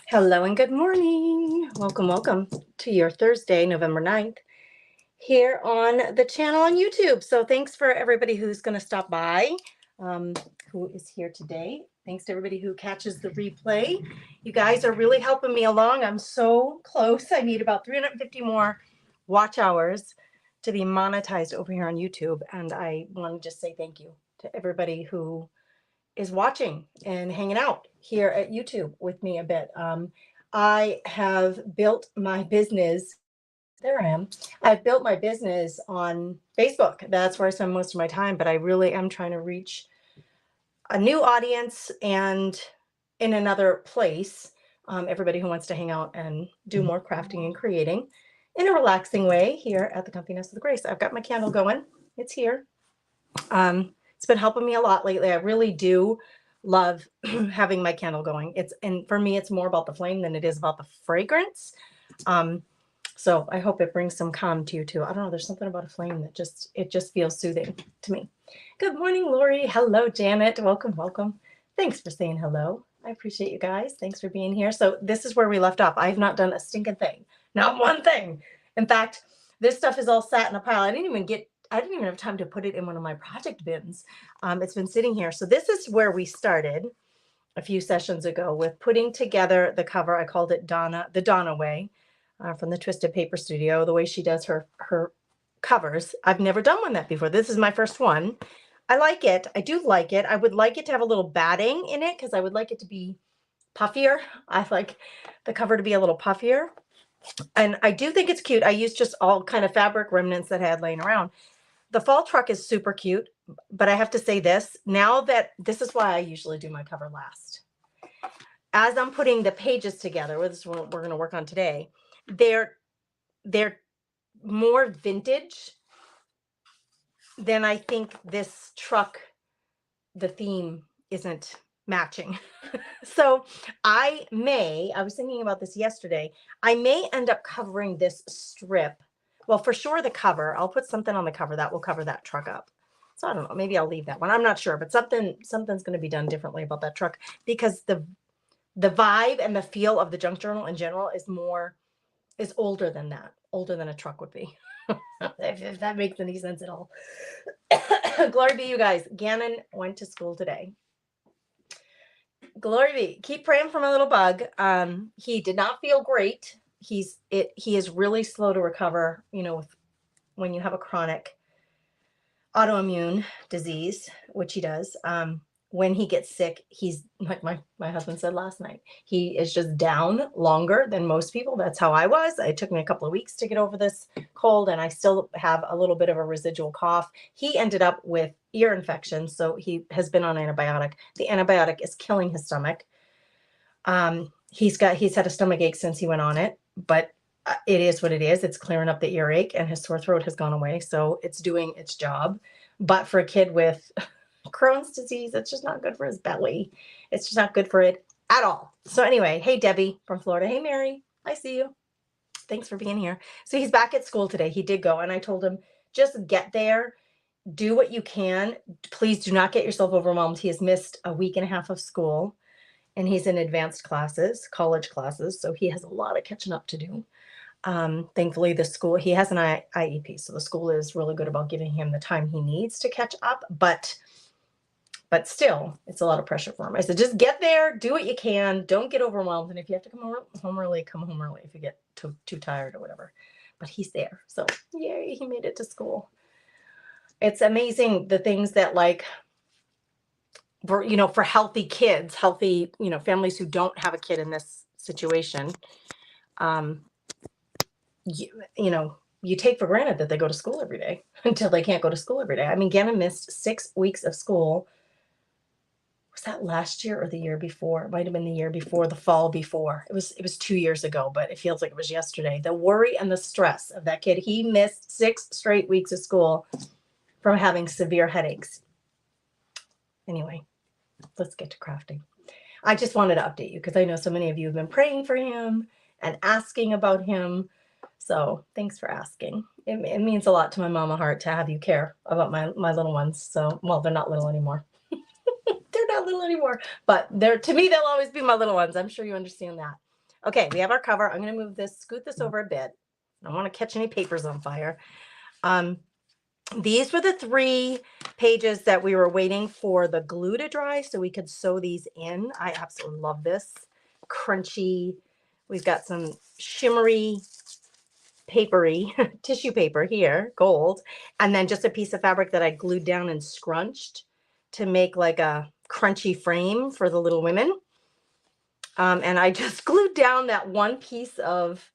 Hello and good morning. Welcome to your Thursday, November 9th, here on the channel on YouTube. So thanks for everybody who's going to stop by, who is here today. Thanks to everybody who catches the replay. You guys are really helping me along. I'm so close. I need about 350 more watch hours to be monetized over here on YouTube. And I want to just say thank you to everybody who is watching and hanging out here at YouTube with me a bit. I have built my business. There I am. I've built my business on Facebook. That's where I spend most of my time, but I really am trying to reach a new audience and in another place. Everybody who wants to hang out and do more crafting and creating in a relaxing way here at the Comfy Nest of the Grace. I've got my candle going. It's here. It's been helping me a lot lately. I really do love having my candle going. And for me, it's more about the flame than it is about the fragrance. So I hope it brings some calm to you too. I don't know. There's something about a flame that just feels soothing to me. Good morning, Lori. Hello, Janet. Welcome. Thanks for saying hello. I appreciate you guys. Thanks for being here. So this is where we left off. I've not done a stinking thing. Not one thing. In fact, this stuff is all sat in a pile. I didn't even have time to put it in one of my project bins. It's been sitting here. So this is where we started a few sessions ago with putting together the cover. I called it the Donna way, from the Twisted Paper Studio, the way she does her covers. I've never done one that before. This is my first one. I like it. I do like it. I would like it to have a little batting in it because I would like it to be puffier. I like the cover to be a little puffier. And I do think it's cute. I used just all kind of fabric remnants that I had laying around. The fall truck is super cute, but I have to say this, now that this is why I usually do my cover last. As I'm putting the pages together, this is what we're going to work on today, they're more vintage than I think this truck, the theme isn't matching. So I was thinking about this yesterday, I may end up covering this strip. Well, for sure the cover, I'll put something on the cover that will cover that truck up. So I don't know, maybe I'll leave that one. I'm not sure, but something's going to be done differently about that truck because the vibe and the feel of the junk journal in general is older than a truck would be. if that makes any sense at all. Glory be, you guys. Gannon went to school today. Glory be. Keep praying for my little bug. He did not feel great. He is really slow to recover, when you have a chronic autoimmune disease, which he does. When he gets sick, he's like my husband said last night, he is just down longer than most people. That's how I was. It took me a couple of weeks to get over this cold, and I still have a little bit of a residual cough. He ended up with ear infection, so he has been on antibiotic. The antibiotic is killing his stomach. He's had a stomach ache since he went on it, but it is what it is. It's clearing up the earache, and his sore throat has gone away, so it's doing its job. But for a kid with Crohn's disease, it's just not good for his belly. It's just not good for it at all. So anyway, hey, Debbie from Florida. Hey, Mary. I see you. Thanks for being here. So he's back at school today. He did go, and I told him, just get there, do what you can. Please do not get yourself overwhelmed. He has missed a week and a half of school, and he's in advanced classes, college classes, so he has a lot of catching up to do. Thankfully, the school, he has an IEP, so the school is really good about giving him the time he needs to catch up, but still, it's a lot of pressure for him. I said, just get there, do what you can, don't get overwhelmed, and if you have to come home early, come home early if you get too tired or whatever. But he's there, so yay, he made it to school. It's amazing the things that, like, for healthy kids, families who don't have a kid in this situation, you take for granted that they go to school every day until they can't go to school every day. I mean, Gannon missed 6 weeks of school. Was that last year or the year before? It might have been the year before, the fall before. It was 2 years ago, but it feels like it was yesterday. The worry and the stress of that kid. He missed 6 straight weeks of school from having severe headaches. Anyway, let's get to crafting. I just wanted to update you because I know so many of you have been praying for him and asking about him. So thanks for asking. It means a lot to my mama heart to have you care about my little ones. So, well, they're not little anymore. They're not little anymore, but to me, they'll always be my little ones. I'm sure you understand that. Okay, we have our cover. I'm going to move this, scoot this over a bit. I don't want to catch any papers on fire. These were the 3 pages that we were waiting for the glue to dry so we could sew these in. I absolutely love this. Crunchy. We've got some shimmery, papery tissue paper here, gold, and then just a piece of fabric that I glued down and scrunched to make like a crunchy frame for the Little Women. And I just glued down that one piece of,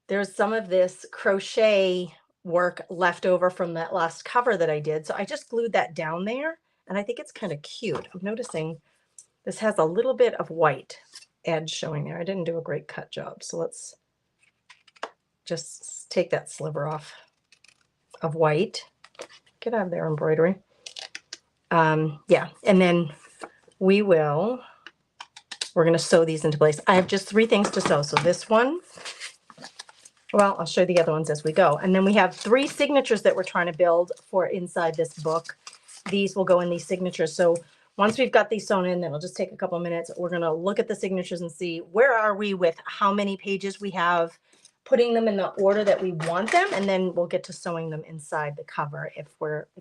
there's some of this crochet work left over from that last cover that I did. So I just glued that down there, and I think it's kind of cute. I'm noticing this has a little bit of white edge showing there. I didn't do a great cut job. So let's just take that sliver off of white. Get out of there, embroidery. Yeah, and then we're going to sew these into place. I have just 3 things to sew. So this one, well, I'll show you the other ones as we go. And then we have 3 signatures that we're trying to build for inside this book. These will go in these signatures. So once we've got these sewn in, then it'll just take a couple of minutes. We're going to look at the signatures and see where are we with how many pages we have, putting them in the order that we want them, and then we'll get to sewing them inside the cover if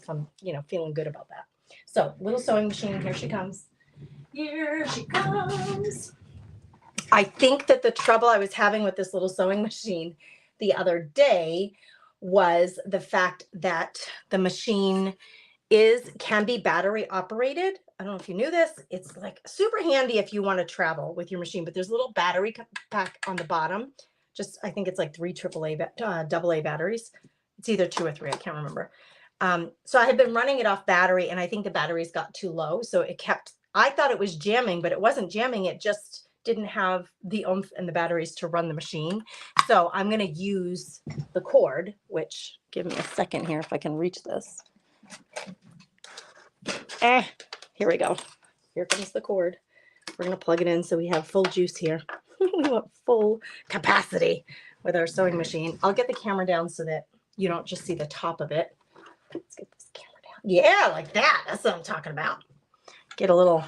I'm, feeling good about that. So little sewing machine, here she comes. Here she comes. I think that the trouble I was having with this little sewing machine the other day was the fact that the machine can be battery operated. I don't know if you knew this. It's like super handy if you want to travel with your machine, but there's a little battery pack on the bottom. I think it's like 3 AA batteries. It's either 2 or 3. I can't remember. So I had been running it off battery, and I think the batteries got too low. So I thought it was jamming, but it wasn't jamming. It just didn't have the oomph and the batteries to run the machine. So I'm going to use the cord, which, give me a second here if I can reach this. Here we go. Here comes the cord. We're going to plug it in so we have full juice here. We want full capacity with our sewing machine. I'll get the camera down so that you don't just see the top of it. Let's get this camera down. Yeah, like that. That's what I'm talking about. Get a little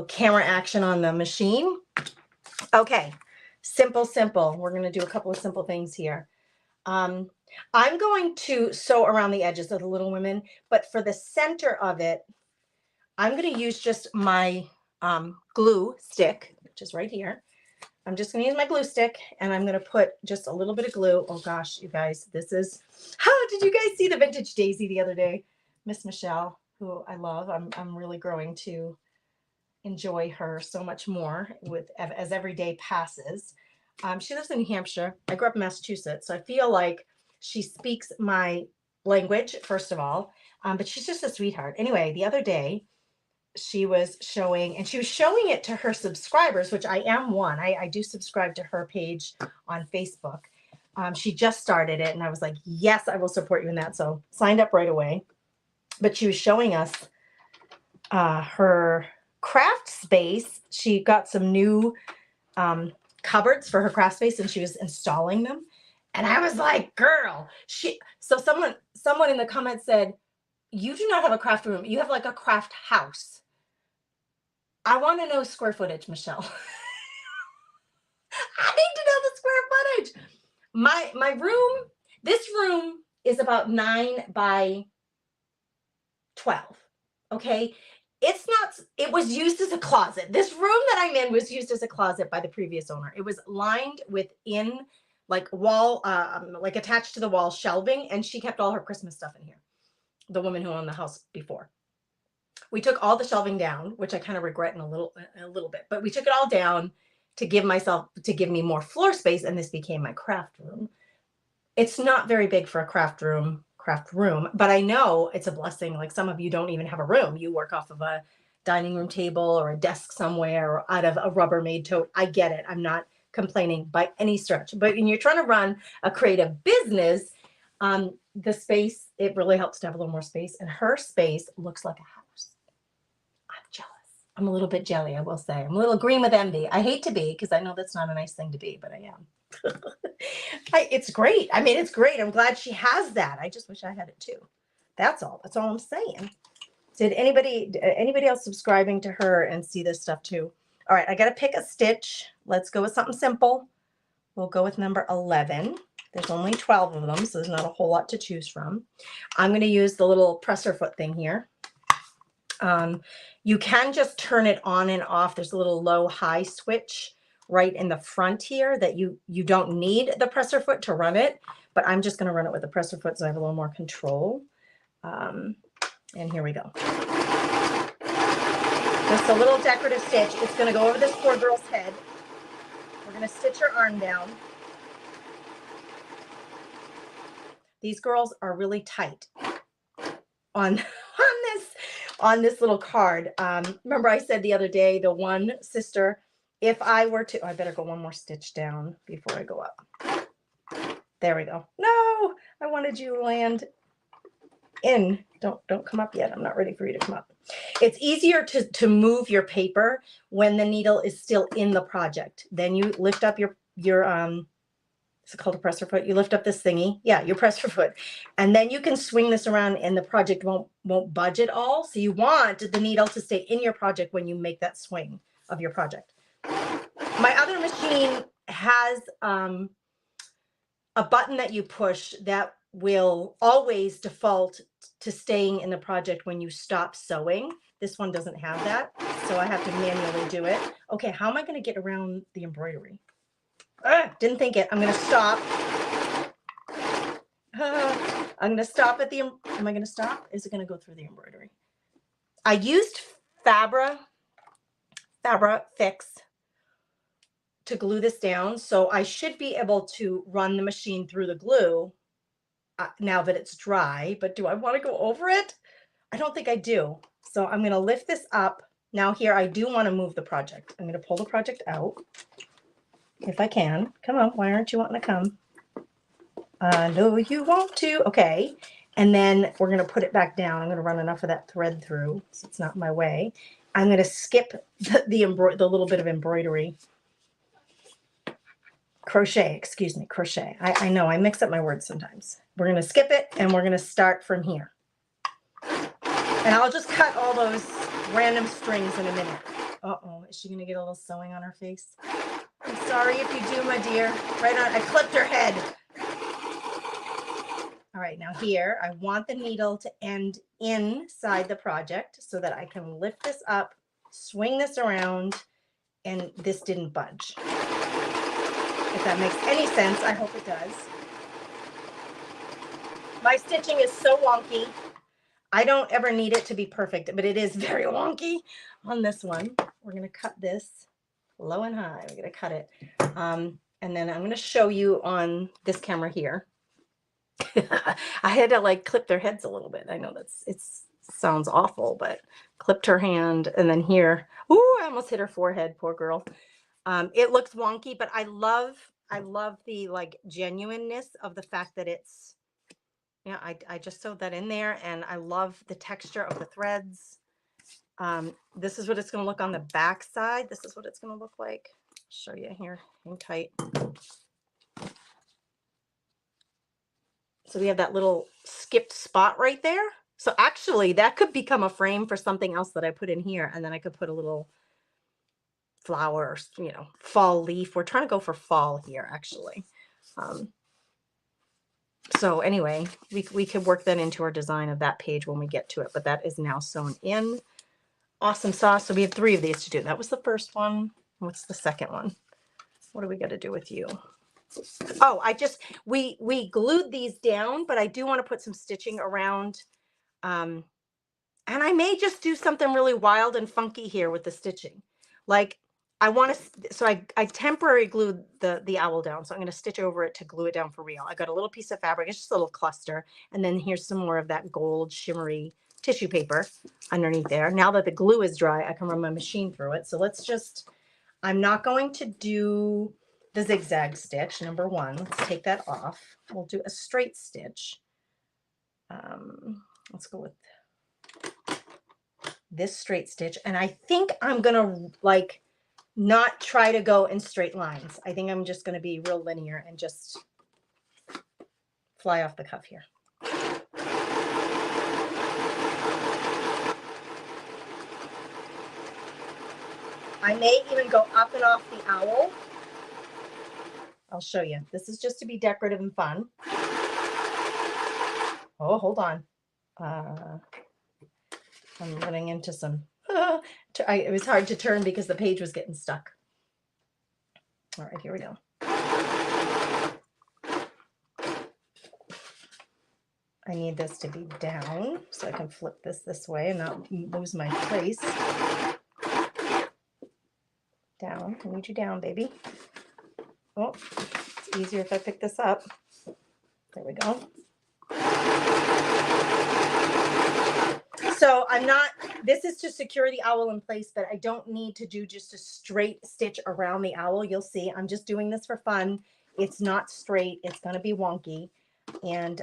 camera action on the machine. Okay, simple. We're going to do a couple of simple things here. I'm going to sew around the edges of the Little Women, but for the center of it, I'm going to use just my glue stick, which is right here. I'm just going to use my glue stick, and I'm going to put just a little bit of glue. Oh gosh, you guys, did you guys see the vintage daisy the other day? Miss Michelle, who I love. I'm really growing to enjoy her so much more as every day passes. She lives in New Hampshire. I grew up in Massachusetts, so I feel like she speaks my language, first of all, but she's just a sweetheart. Anyway, the other day she was showing it to her subscribers, which I am one. I do subscribe to her page on Facebook. She just started it, and I was like, yes, I will support you in that. So signed up right away. But she was showing us her craft space. She got some new cupboards for her craft space, and she was installing them. And I was like, girl, so someone in the comments said, you do not have a craft room. You have like a craft house. I want to know square footage, Michelle. I need to know the square footage. My room, this room is about 9 by 12. Okay. It was used as a closet. This room that I'm in was used as a closet by the previous owner. It was lined within like wall, like attached to the wall shelving, and she kept all her Christmas stuff in here. The woman who owned the house before. We took all the shelving down, which I kind of regret in a little bit, but we took it all down to give me more floor space, and this became my craft room. It's not very big for a craft room, but I know it's a blessing. Like some of you don't even have a room. You work off of a dining room table or a desk somewhere or out of a Rubbermaid tote. I get it. I'm not complaining by any stretch, but when you're trying to run a creative business, the space, it really helps to have a little more space, and her space looks like a house. I'm jealous. I'm a little bit jelly, I will say. I'm a little green with envy. I hate to be, because I know that's not a nice thing to be, but I am. It's great. I mean, it's great. I'm glad she has that. I just wish I had it too. That's all I'm saying. Did anybody else subscribing to her and see this stuff too? All right, I got to pick a stitch. Let's go with something simple. We'll go with number 11. There's only 12 of them, so there's not a whole lot to choose from. I'm going to use the little presser foot thing here. You can just turn it on and off. There's a little low high switch right in the front here that you don't need the presser foot to run it, but I'm just going to run it with the presser foot so I have a little more control. And here we go. Just a little decorative stitch. It's going to go over this poor girl's head. We're going to stitch her arm down. These girls are really tight on this little card. Remember I said the other day, the one sister, if I were to, oh, I better go one more stitch down before I go up. There we go. No, I wanted you to land in. Don't come up yet. I'm not ready for you to come up. It's easier to move your paper when the needle is still in the project. Then you lift up your is it called a presser foot? You lift up this thingy. Yeah, your presser foot. And then you can swing this around and the project won't budge at all. So you want the needle to stay in your project when you make that swing of your project. My other machine has a button that you push that will always default to staying in the project when you stop sewing. This one doesn't have that, so I have to manually do it. Okay, how am I going to get around the embroidery? Didn't think it. I'm going to stop. I'm going to stop at the, am I going to stop? Is it going to go through the embroidery? I used Fabra Fix to glue this down, so I should be able to run the machine through the glue now that it's dry, but do I want to go over it? I don't think I do. So I'm going to lift this up. Now here, I do want to move the project. I'm going to pull the project out if I can. Come on, why aren't you wanting to come? I know you want to. Okay. And then we're going to put it back down. I'm going to run enough of that thread through so it's not in my way. I'm going to skip the little bit of embroidery. Crochet, excuse me, crochet. I know, I mix up my words sometimes. We're going to skip it and we're going to start from here. And I'll just cut all those random strings in a minute. Uh-oh, is she going to get a little sewing on her face? I'm sorry if you do, my dear. Right on, I clipped her head. All right, now here, I want the needle to end inside the project so that I can lift this up, swing this around, and this didn't budge. If that makes any sense, I hope it does. My stitching is so wonky. I don't ever need it to be perfect, but it is very wonky on this one. We're going to cut this low and high. We're going to cut it. And then I'm going to show you on this camera here. I had to like clip their heads a little bit. I know it sounds awful, but clipped her hand. And then here, ooh, I almost hit her forehead. Poor girl. It looks wonky, but I love the like genuineness of the fact that it's, yeah, I just sewed that in there and I love the texture of the threads. This is what it's going to look on the back side. This is what it's going to look like. I'll show you here. Hang tight. So we have that little skipped spot right there. So actually that could become a frame for something else that I put in here. And then I could put a little flower, you know, fall leaf. We're trying to go for fall here, actually. So anyway, we could work that into our design of that page when we get to it, but that is now sewn in. Awesome sauce. So we have 3 of these to do. That was the first one. What's the second one? What do we got to do with you? Oh, we glued these down, but I do want to put some stitching around. And I may just do something really wild and funky here with the stitching. Like I want to, so I temporary glued the owl down. So I'm going to stitch over it to glue it down for real. I got a little piece of fabric. It's just a little cluster. And then here's some more of that gold shimmery tissue paper underneath there. Now that the glue is dry, I can run my machine through it. So let's just, I'm not going to do the zigzag stitch, number 1. Let's take that off. We'll do a straight stitch. Let's go with this straight stitch. And I think I'm going to like not try to go in straight lines. I think I'm just going to be real linear and just fly off the cuff here. I may even go up and off the owl. I'll show you. This is just to be decorative and fun. Oh, hold on. I'm running into some, it was hard to turn because the page was getting stuck. All right, here we go. I need this to be down so I can flip this way and not lose my place. Down, I need you down, baby. Oh, it's easier if I pick this up. There we go. So I'm not, this is to secure the owl in place, but I don't need to do just a straight stitch around the owl. You'll see, I'm just doing this for fun. It's not straight, it's gonna be wonky. And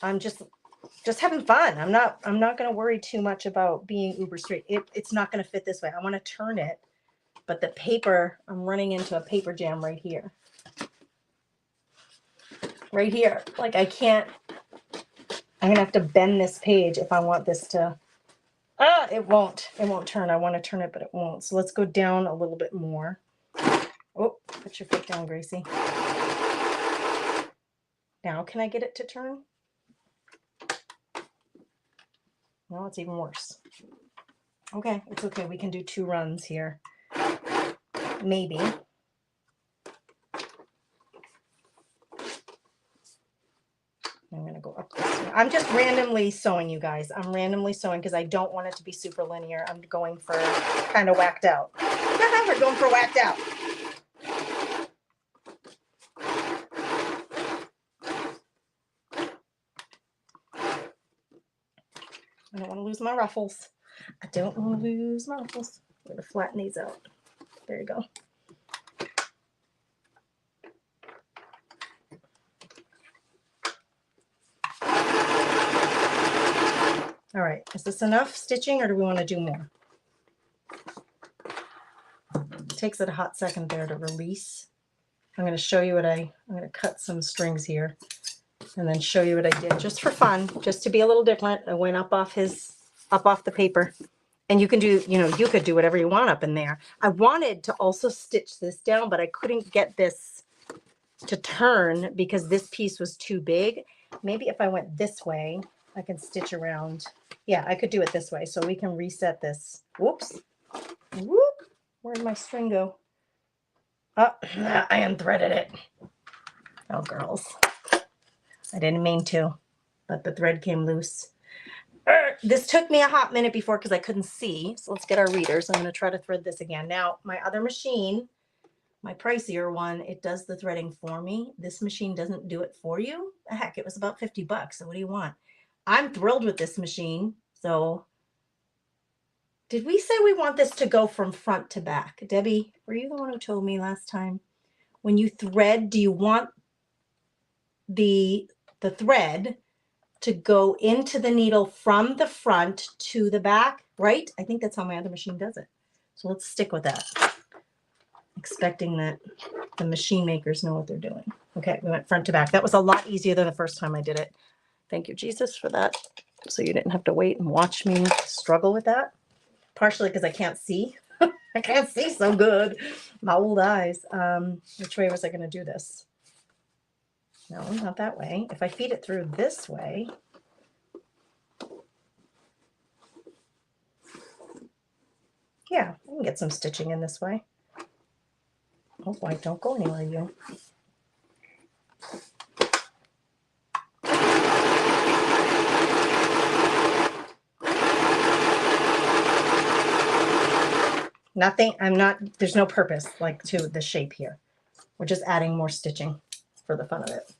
I'm just having fun. I'm not gonna worry too much about being uber straight. It's not gonna fit this way. I wanna turn it, but the paper, I'm running into a paper jam right here. Right here, like I can't, I'm gonna have to bend this page if I want this to, it won't turn. I want to turn it, but it won't. So let's go down a little bit more. Oh, put your foot down, Gracie. Now, can I get it to turn? No, it's even worse. Okay, it's okay. We can do 2 runs here. Maybe. I'm going to go up this way. I'm just randomly sewing, you guys. I'm randomly sewing because I don't want it to be super linear. I'm going for kind of whacked out. We're going for whacked out. I don't want to lose my ruffles. I don't want to lose my ruffles. I'm going to flatten these out. There you go. All right, is this enough stitching or do we want to do more? It takes it a hot second there to release. I'm going to show you what I'm going to cut some strings here and then show you what I did just for fun, just to be a little different. I went up off the paper, and you can do, you could do whatever you want up in there. I wanted to also stitch this down, but I couldn't get this to turn because this piece was too big. Maybe if I went this way, I can stitch around. Yeah, I could do it this way. So we can reset this. Whoops. Whoop. Where'd my string go? Oh, I unthreaded it. Oh, girls. I didn't mean to, but the thread came loose. This took me a hot minute before because I couldn't see. So let's get our readers. I'm going to try to thread this again. Now, my other machine, my pricier one, it does the threading for me. This machine doesn't do it for you. Heck, it was about 50 bucks. So what do you want? I'm thrilled with this machine. So did we say we want this to go from front to back? Debbie, were you the one who told me last time? When you thread, do you want the thread to go into the needle from the front to the back, right? I think that's how my other machine does it. So let's stick with that. Expecting that the machine makers know what they're doing. Okay, we went front to back. That was a lot easier than the first time I did it. Thank you, Jesus, for that. So you didn't have to wait and watch me struggle with that. Partially because I can't see. I can't see so good. My old eyes. Which way was I going to do this? No, not that way. If I feed it through this way, yeah, I can get some stitching in this way. Oh boy, don't go anywhere, you. Nothing, there's no purpose like to the shape here. We're just adding more stitching for the fun of it.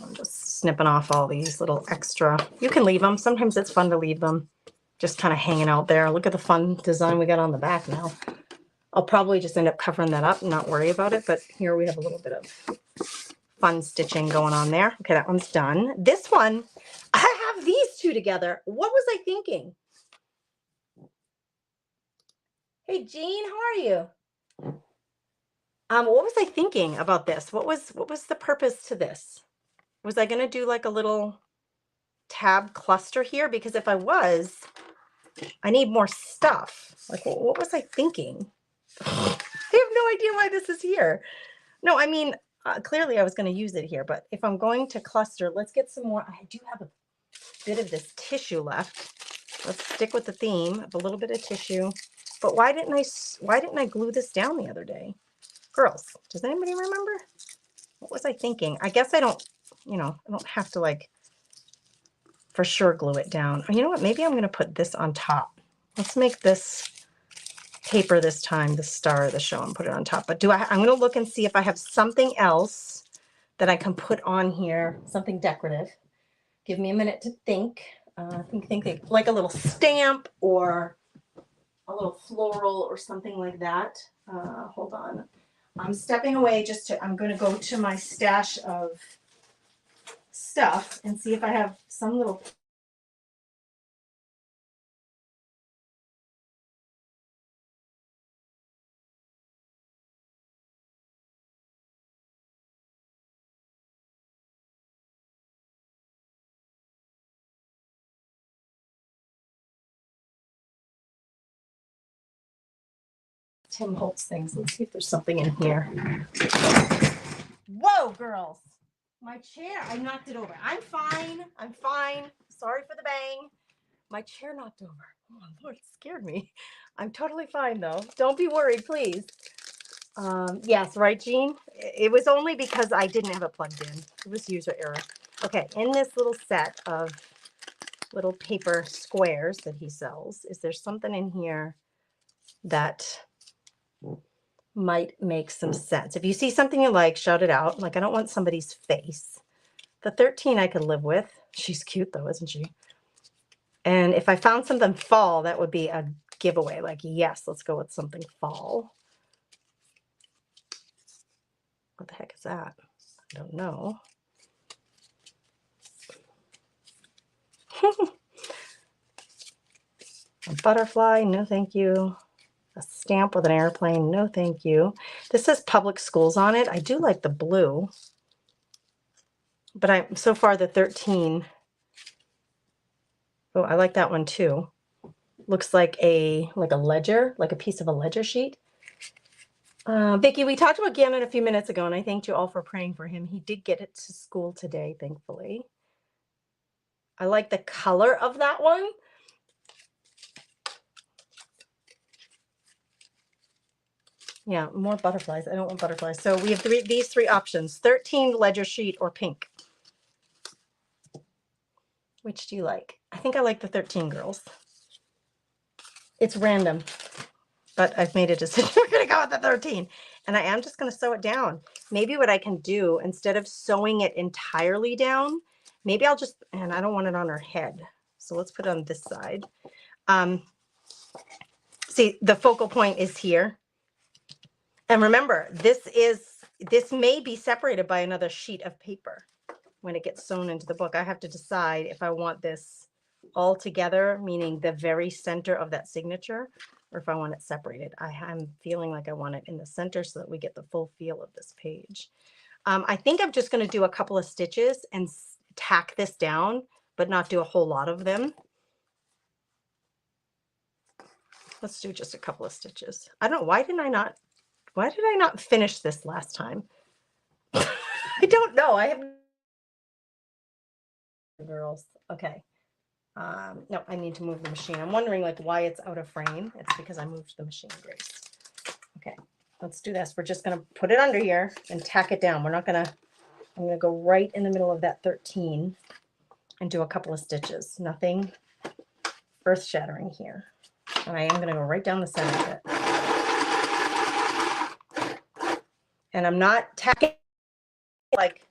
I'm just snipping off all these little extra. You can leave them. Sometimes it's fun to leave them just kind of hanging out there. Look at the fun design we got on the back now. I'll probably just end up covering that up and not worry about it. But here we have a little bit of fun stitching going on there. Okay, that one's done. This one, I have these two together. What was I thinking? Hey, Jean, how are you? What was I thinking about this? What was the purpose to this? Was I going to do like a little tab cluster here? Because if I was, I need more stuff. Like, what was I thinking? I have no idea why this is here. No, I mean, clearly I was going to use it here, but if I'm going to cluster, let's get some more. I do have a bit of this tissue left. Let's stick with the theme of a little bit of tissue. But why didn't I glue this down the other day? Girls, does anybody remember? What was I thinking? I guess I don't, I don't have to like for sure glue it down. You know what? Maybe I'm going to put this on top. Let's make this paper this time, the star of the show, and put it on top. But I'm going to look and see if I have something else that I can put on here, something decorative. Give me a minute to think. Think like a little stamp or a little floral or something like that. Hold on. I'm stepping away I'm going to go to my stash of stuff and see if I have some little. Tim Holtz things. Let's see if there's something in here. Whoa, girls. My chair, I knocked it over. I'm fine. I'm fine. Sorry for the bang. My chair knocked over. Oh, Lord, it scared me. I'm totally fine, though. Don't be worried, please. Yes, right, Jean? It was only because I didn't have it plugged in. It was user error. Okay, in this little set of little paper squares that he sells, is there something in here that might make some sense? If you see something you like, shout it out. Like, I don't want somebody's face. The 13 I could live with. She's cute, though, isn't she? And if I found something fall, that would be a giveaway. Like, yes, let's go with something fall. What the heck is that? I don't know. A butterfly, no thank you. A stamp with an airplane, no thank you. This says public schools on it. I do like the blue. But so far the 13. Oh, I like that one too. Looks like a ledger, like a piece of a ledger sheet. Vicki, we talked about Gammon a few minutes ago, and I thanked you all for praying for him. He did get it to school today, thankfully. I like the color of that one. Yeah, more butterflies. I don't want butterflies. So we have these three options: 13, ledger sheet, or pink. Which do you like? I think I like the 13, girls. It's random, but I've made a decision. We're going to go with the 13. And I am just going to sew it down. Maybe what I can do, instead of sewing it entirely down, maybe I'll just, and I don't want it on her head. So let's put it on this side. See, the focal point is here. And remember, this may be separated by another sheet of paper when it gets sewn into the book. I have to decide if I want this all together, meaning the very center of that signature, or if I want it separated. I'm feeling like I want it in the center so that we get the full feel of this page. I think I'm just going to do a couple of stitches and tack this down, but not do a whole lot of them. Let's do just a couple of stitches. I don't know, why did I not finish this last time? I don't know. I have girls. Okay. No, I need to move the machine. I'm wondering like why it's out of frame. It's because I moved the machine, Grace. Okay, let's do this. We're just going to put it under here and tack it down. I'm going to go right in the middle of that 13 and do a couple of stitches. Nothing earth-shattering here. And I am going to go right down the center of it. And I'm not tacking like,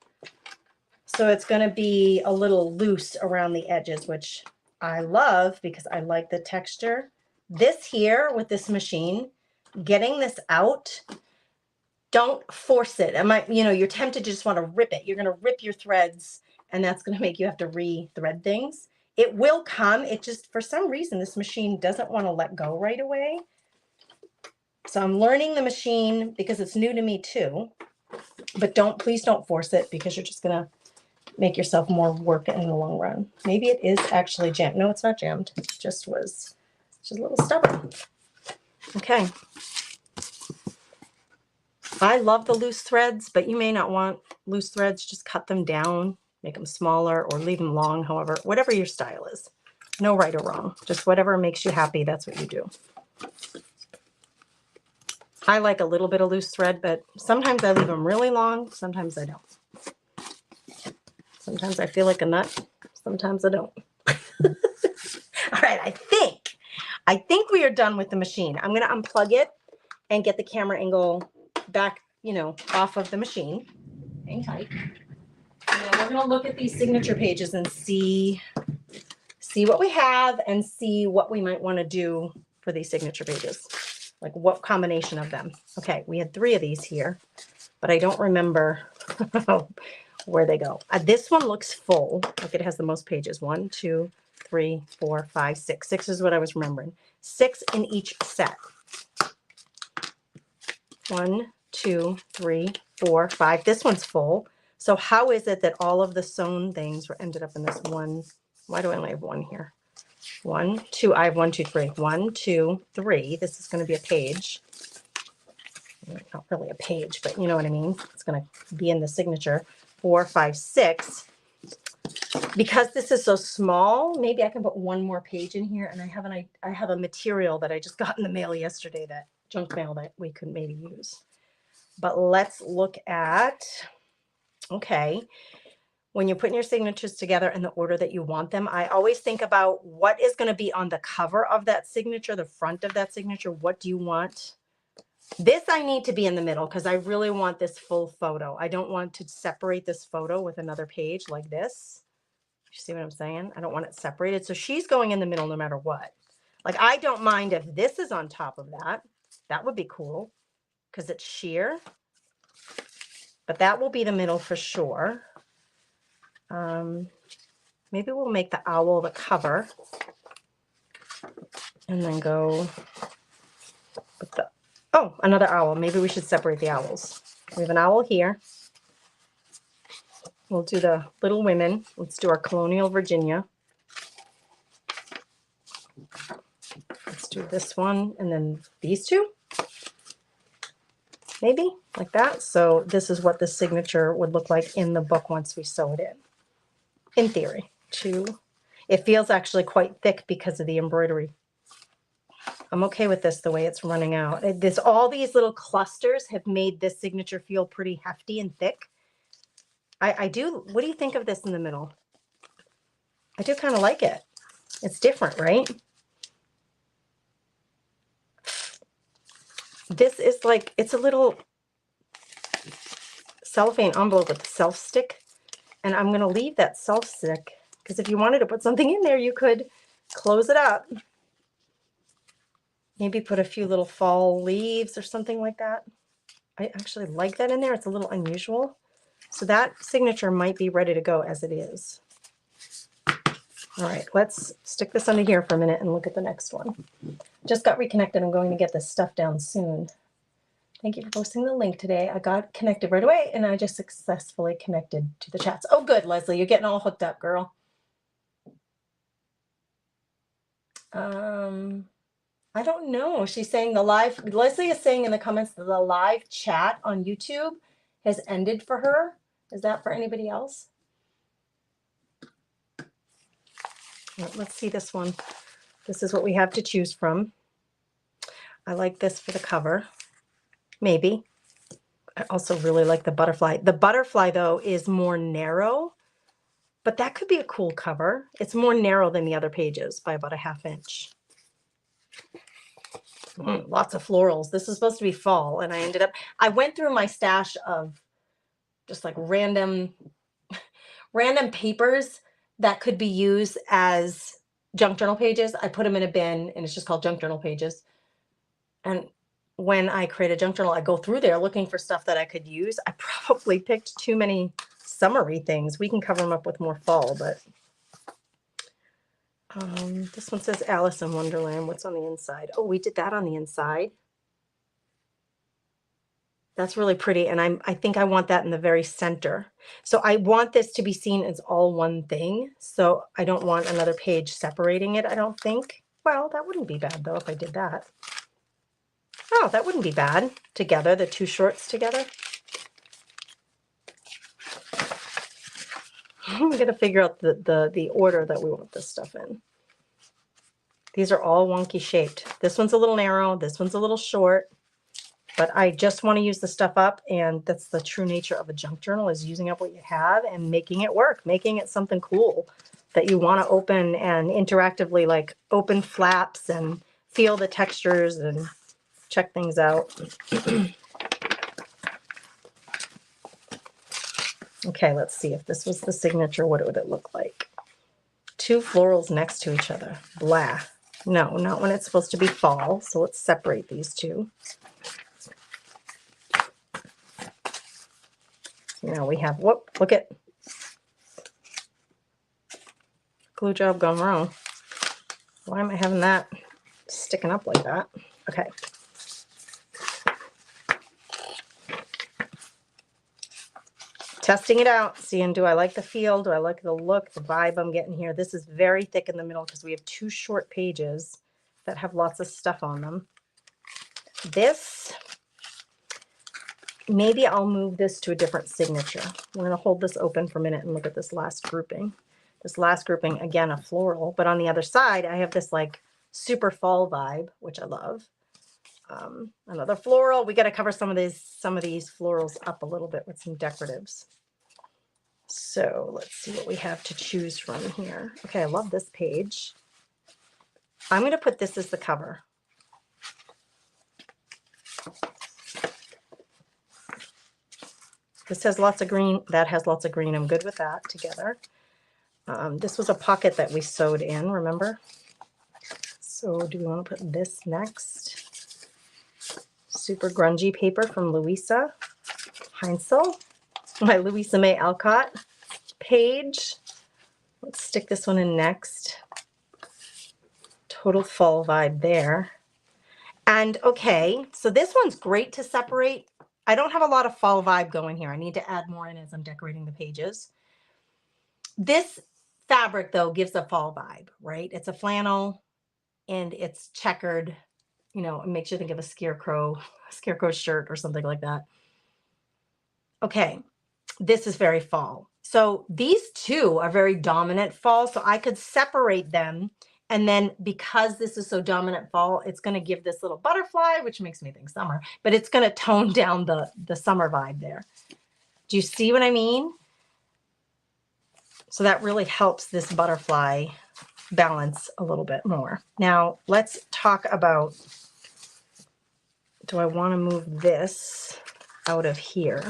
so it's going to be a little loose around the edges, which I love because I like the texture. This here with this machine, getting this out, don't force it. You're tempted to just want to rip it. You're going to rip your threads and that's going to make you have to re-thread things. It will come. It just, for some reason, this machine doesn't want to let go right away. So I'm learning the machine because it's new to me too, but please don't force it because you're just going to make yourself more work in the long run. Maybe it is actually jammed. No, it's not jammed. It just was She's a little stubborn. Okay. I love the loose threads, but you may not want loose threads. Just cut them down, make them smaller, or leave them long, however, whatever your style is. No right or wrong. Just whatever makes you happy, that's what you do. I like a little bit of loose thread, but sometimes I leave them really long. Sometimes I don't. Sometimes I feel like a nut. Sometimes I don't. All right, I think we are done with the machine. I'm going to unplug it and get the camera angle back, you know, off of the machine. Hang tight. And then we're going to look at these signature pages and see what we have and see what we might want to do for these signature pages. Like what combination of them. Okay, we had 3 of these here, but I don't remember where they go. This one looks full, like it has the most pages. 1, 2, 3, 4, 5, 6. 6 is what I was remembering. 6 in each set. 1, 2, 3, 4, 5. This one's full. So how is it that all of the sewn things were ended up in this one? Why do I only have 1 here? 1, 2. I have 1, 2, 3. 1, 2, 3. This is going to be a page. Not really a page, but you know what I mean. It's going to be in the signature. 4, 5, 6. Because this is so small, maybe I can put 1 more page in here. And I have a material that I just got in the mail yesterday, that junk mail, that we could maybe use. But let's look at, okay, when you're putting your signatures together in the order that you want them, I always think about what is going to be on the cover of that signature, the front of that signature. What do you want? This I need to be in the middle because I really want this full photo. I don't want to separate this photo with another page like this. You see what I'm saying? I don't want it separated. So she's going in the middle no matter what. Like, I don't mind if this is on top of that. That would be cool because it's sheer. But that will be the middle for sure. Maybe we'll make the owl the cover. And then go with the, oh, another owl. Maybe we should separate the owls. We have an owl here. We'll do the Little Women. Let's do our Colonial Virginia. Let's do this one and then these 2. Maybe like that. So this is what the signature would look like in the book once we sew it in theory. 2. It feels actually quite thick because of the embroidery. I'm okay with this the way it's running out. All these little clusters have made this signature feel pretty hefty and thick. I do. What do you think of this in the middle? I do kind of like it. It's different, right? This is like, it's a little cellophane envelope with self-stick. And I'm going to leave that self-stick because if you wanted to put something in there, you could close it up. Maybe put a few little fall leaves or something like that. I actually like that in there. It's a little unusual. So that signature might be ready to go as it is. All right, let's stick this under here for a minute and look at the next one. Just got reconnected. I'm going to get this stuff down soon. Thank you for posting the link today. I got connected right away and I just successfully connected to the chats. Oh, good, Leslie. You're getting all hooked up, girl. I don't know. She's saying Leslie is saying in the comments that the live chat on YouTube has ended for her. Is that for anybody else? Let's see this one. This is what we have to choose from. I like this for the cover. Maybe. I also really like the butterfly. The butterfly, though, is more narrow, but that could be a cool cover. It's more narrow than the other pages by about a ½ inch. Lots of florals. This is supposed to be fall, and I went through my stash of just like random papers that could be used as junk journal pages. I put them in a bin, and it's just called junk journal pages. And when I create a junk journal, I go through there looking for stuff that I could use. I probably picked too many summery things. We can cover them up with more fall, but this one says Alice in Wonderland. What's on the inside? Oh, we did that on the inside. That's really pretty, and I think I want that in the very center. So I want this to be seen as all one thing, so I don't want another page separating it, I don't think. Well, that wouldn't be bad though if I did that. Oh, that wouldn't be bad together, the two shorts together. I'm gonna figure out the order that we want this stuff in. These are all wonky shaped. This one's a little narrow, this one's a little short, but I just want to use the stuff up, and that's the true nature of a junk journal, is using up what you have and making it work, making it something cool that you want to open and interactively like open flaps and feel the textures and check things out. Okay, let's see if this was the signature. What would it look like? Two florals next to each other. Blah. No, not when it's supposed to be fall. So let's separate these two. Now we have, whoop, look at glue job gone wrong. Why am I having that sticking up like that? Okay. Testing it out, seeing, do I like the feel? Do I like the look, the vibe I'm getting here? This is very thick in the middle because we have two short pages that have lots of stuff on them. This, maybe I'll move this to a different signature. We're going to hold this open for a minute and look at this last grouping. This last grouping, again, a floral, but on the other side, I have this like super fall vibe, which I love. Another floral. We got to cover some of these florals up a little bit with some decoratives. So let's see what we have to choose from here. Okay, I love this page. I'm going to put this as the cover. This has lots of green. That has lots of green. I'm good with that together. This was a pocket that we sewed in, remember? So do we want to put this next? Super grungy paper from Louisa Heinzel, my Louisa May Alcott page. Let's stick this one in next. Total fall vibe there. And okay, so this one's great to separate. I don't have a lot of fall vibe going here. I need to add more in as I'm decorating the pages. This fabric though gives a fall vibe, right? It's a flannel and it's checkered, you know, it makes you think of a scarecrow shirt or something like that. Okay, this is very fall. So these two are very dominant fall, so I could separate them, and then because this is so dominant fall, it's going to give this little butterfly, which makes me think summer, but it's going to tone down the summer vibe there. Do you see what I mean? So that really helps this butterfly balance a little bit more. Now let's talk about, do I want to move this out of here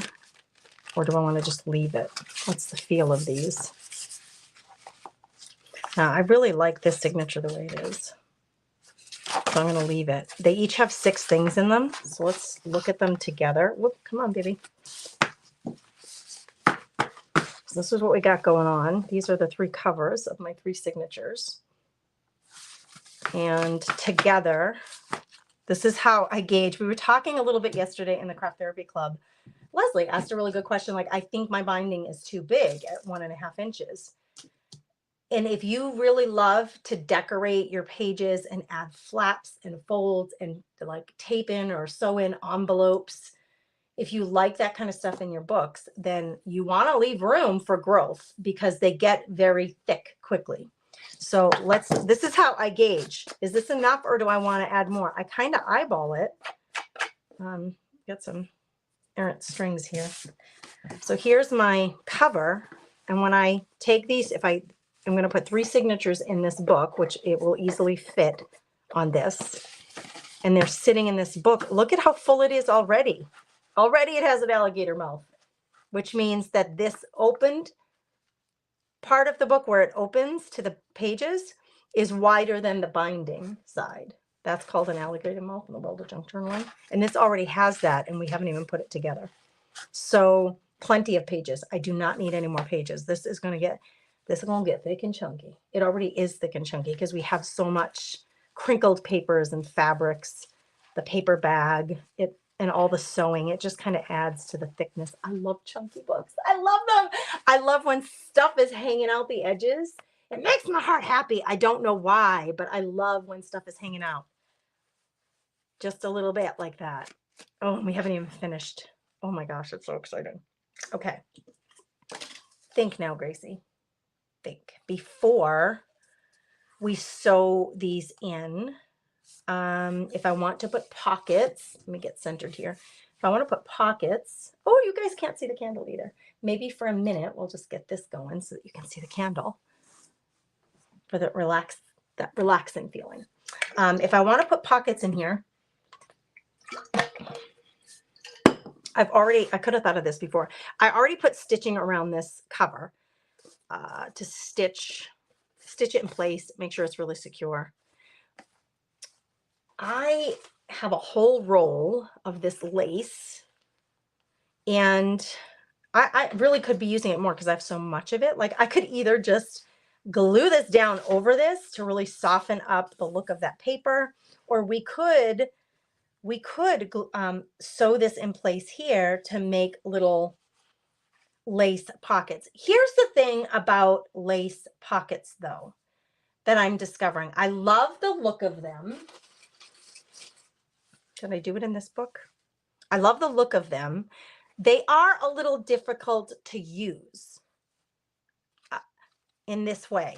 or do I want to just leave it? What's the feel of these? Now I really like this signature the way it is, so I'm going to leave it. They each have 6 things in them, so let's look at them together. Whoop, come on, baby. So this is what we got going on. These are the 3 covers of my 3 signatures. And together, this is how I gauge. We were talking a little bit yesterday in the Craft Therapy Club. Leslie asked a really good question. Like, I think my binding is too big at 1.5 inches. And if you really love to decorate your pages and add flaps and folds and like tape in or sew in envelopes, if you like that kind of stuff in your books, then you want to leave room for growth because they get very thick quickly. So this is how I gauge. Is this enough or do I want to add more? I kind of eyeball it. Got some errant strings here. So here's my cover. And when I take these, I'm going to put 3 signatures in this book, which it will easily fit on this. And they're sitting in this book. Look at how full it is already. Already it has an alligator mouth, which means that this opened part of the book where it opens to the pages is wider than the binding side. That's called an alligator mouth in the world of junk journaling. And this already has that, and we haven't even put it together. So plenty of pages. I do not need any more pages. This is going to get thick and chunky. It already is thick and chunky because we have so much crinkled papers and fabrics, the paper bag, and all the sewing. It just kind of adds to the thickness. I love chunky books. I love them. I love when stuff is hanging out the edges It makes my heart happy. I don't know why, but I love when stuff is hanging out. Just a little bit like that. Oh, and we haven't even finished. Oh my gosh, it's so exciting. Okay. Think now, Gracie. Think. Before we sew these in, if I want to put pockets, let me get centered here. If I want to put pockets, oh, you guys can't see the candle either. Maybe for a minute, we'll just get this going so that you can see the candle for that relaxing feeling. If I want to put pockets in here, I could have thought of this before. I already put stitching around this cover to stitch it in place, make sure it's really secure. I have a whole roll of this lace, and I really could be using it more because I have so much of it. Like I could either just glue this down over this to really soften up the look of that paper, or we could sew this in place here to make little lace pockets. Here's the thing about lace pockets though that I'm discovering. I love the look of them. Can I do it in this book? I love the look of them. They are a little difficult to use in this way.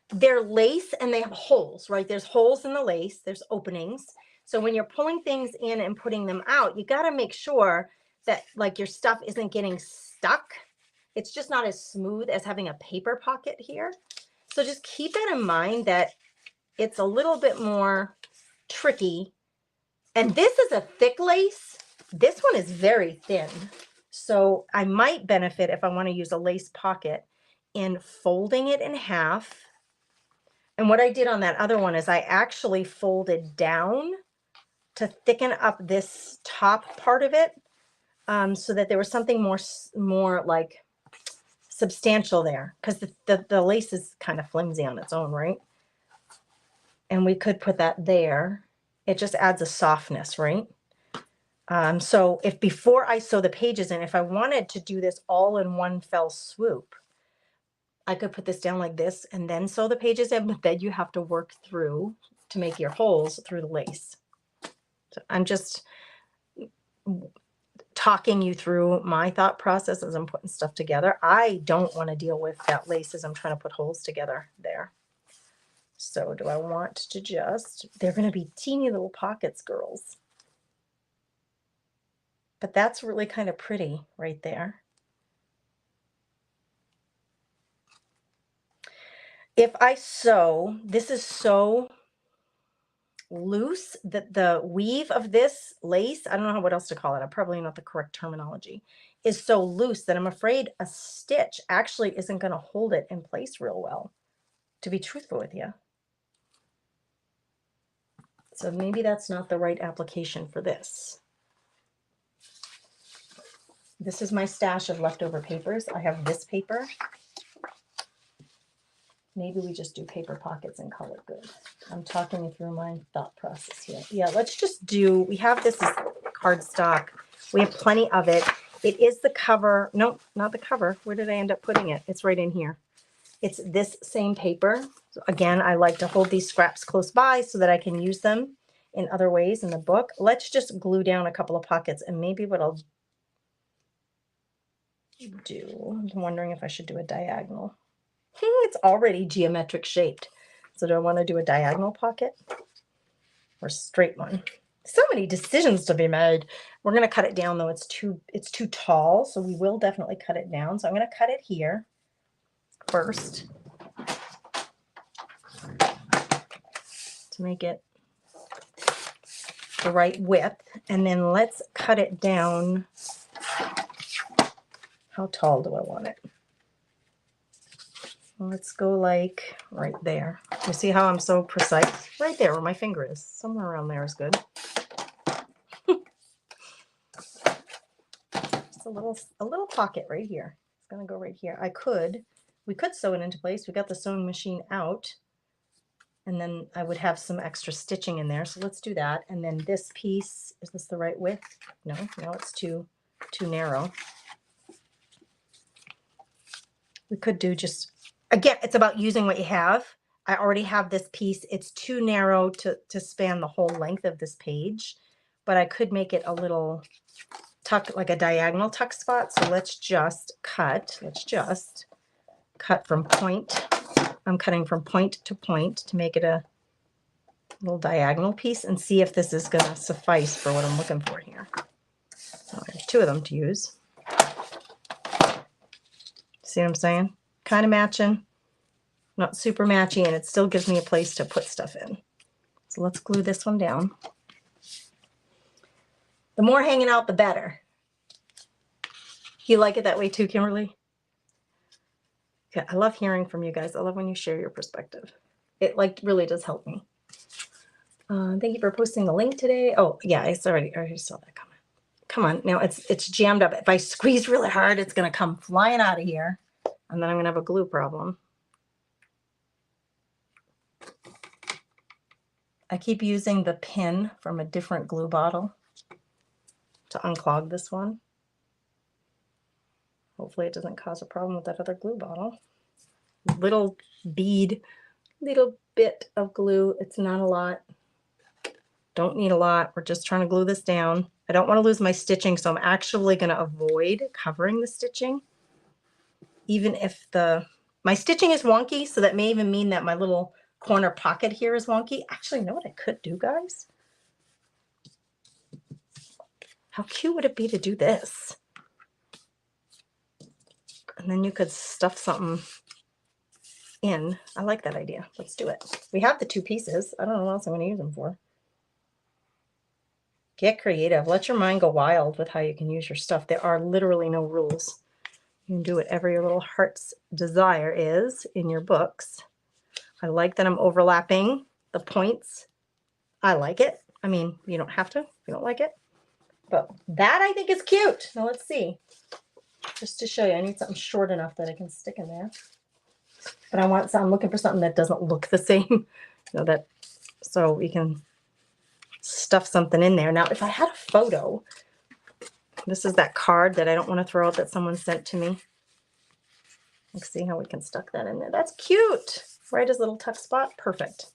They're lace and they have holes, right? There's holes in the lace, there's openings. So when you're pulling things in and putting them out, you got to make sure that like your stuff isn't getting stuck. It's just not as smooth as having a paper pocket here. So just keep that in mind that it's a little bit more tricky. And this is a thick lace. This one is very thin. So I might benefit if I want to use a lace pocket in folding it in half. And what I did on that other one is I actually folded down to thicken up this top part of it so that there was something more like substantial there, because the lace is kind of flimsy on its own, right? And we could put that there. It just adds a softness, right? So if before I sew the pages in, if I wanted to do this all in one fell swoop, I could put this down like this and then sew the pages in, but then you have to work through to make your holes through the lace. So I'm just talking you through my thought process as I'm putting stuff together. I don't want to deal with that lace as I'm trying to put holes together there. So do I want to just, they're going to be teeny little pockets, girls. But that's really kind of pretty right there. If I sew, this is so loose that the weave of this lace, I don't know what else to call it, I'm probably not the correct terminology, is so loose that I'm afraid a stitch actually isn't going to hold it in place real well, to be truthful with you. So maybe that's not the right application for this. This is my stash of leftover papers. I have this paper. Maybe we just do paper pockets and call it good. I'm talking you through my thought process here. Yeah, let's just do, we have this as cardstock. We have plenty of it. It is the cover. Nope, not the cover. Where did I end up putting it? It's right in here. It's this same paper. So again, I like to hold these scraps close by so that I can use them in other ways in the book. Let's just glue down a couple of pockets, and maybe what I'll do, I'm wondering if I should do a diagonal. It's already geometric shaped. So do I want to do a diagonal pocket or straight one? So many decisions to be made. We're going to cut it down though. It's too tall. So we will definitely cut it down. So I'm going to cut it here first to make it the right width. And then let's cut it down. How tall do I want it? Let's go like right there. You see how I'm so precise? Right there where my finger is. Somewhere around there is good. Just a little pocket right here. It's gonna go right here. We could sew it into place. We got the sewing machine out, and then I would have some extra stitching in there. So let's do that. And then this piece, is this the right width? No, it's too narrow. We could do just Again, it's about using what you have. I already have this piece. It's too narrow to span the whole length of this page, but I could make it a little tuck, like a diagonal tuck spot. So let's just cut from point. I'm cutting from point to make it a little diagonal piece and see if this is going to suffice for what I'm looking for here. So there's two of them to use. See what I'm saying? Kind of matching, not super matchy, and it still gives me a place to put stuff in. So let's glue this one down. The more hanging out, the better. You like it that way too, Kimberly? Yeah, I love hearing from you guys. I love when you share your perspective. It like really does help me. Thank you for posting the link today. Oh yeah, I already saw that comment. Come on, now it's jammed up. If I squeeze really hard, it's gonna come flying out of here, and then I'm gonna have a glue problem. I keep using the pin from a different glue bottle to unclog this one. Hopefully it doesn't cause a problem with that other glue bottle. Little bead, little bit of glue. It's not a lot. Don't need a lot. We're just trying to glue this down. I don't want to lose my stitching, so I'm actually going to avoid covering the stitching. Even if my stitching is wonky, so that may even mean that my little corner pocket here is wonky. Actually, you know what I could do, guys? How cute would it be to do this? And then you could stuff something in. I like that idea. Let's do it. We have the two pieces. I don't know what else I'm going to use them for. Get creative. Let your mind go wild with how you can use your stuff. There are literally no rules. You can do whatever your little heart's desire is in your books. I like that I'm overlapping the points. I like it. I mean, you don't have to if you don't like it. But that I think is cute. Now let's see. Just to show you, I need something short enough that I can stick in there. But I'm looking for something that doesn't look the same. So we can stuff something in there. Now, if I had a photo, this is that card that I don't want to throw out that someone sent to me. Let's see how we can stuff that in there. That's cute. Right as a little tuck spot. Perfect.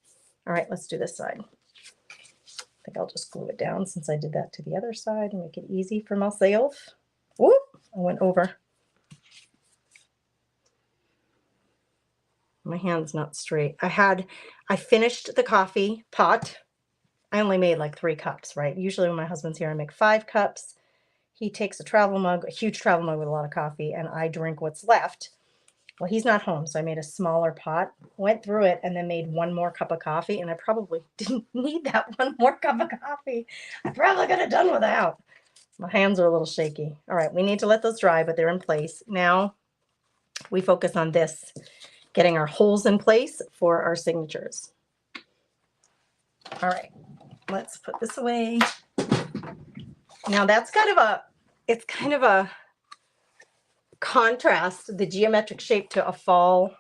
All right, let's do this side. I think I'll just glue it down since I did that to the other side and make it easy for myself. Whoop, I went over. My hand's not straight. I finished the coffee pot. I only made like 3 cups, right? Usually when my husband's here, I make 5 cups. He takes a travel mug, a huge travel mug with a lot of coffee, and I drink what's left. Well, he's not home, so I made a smaller pot, went through it, and then made 1 more cup of coffee, and I probably didn't need that 1 more cup of coffee. I probably could have done without. My hands are a little shaky. All right, we need to let those dry, but they're in place. Now we focus on this, getting our holes in place for our signatures. All right, let's put this away. Now that's it's kind of a contrast, the geometric shape to a fall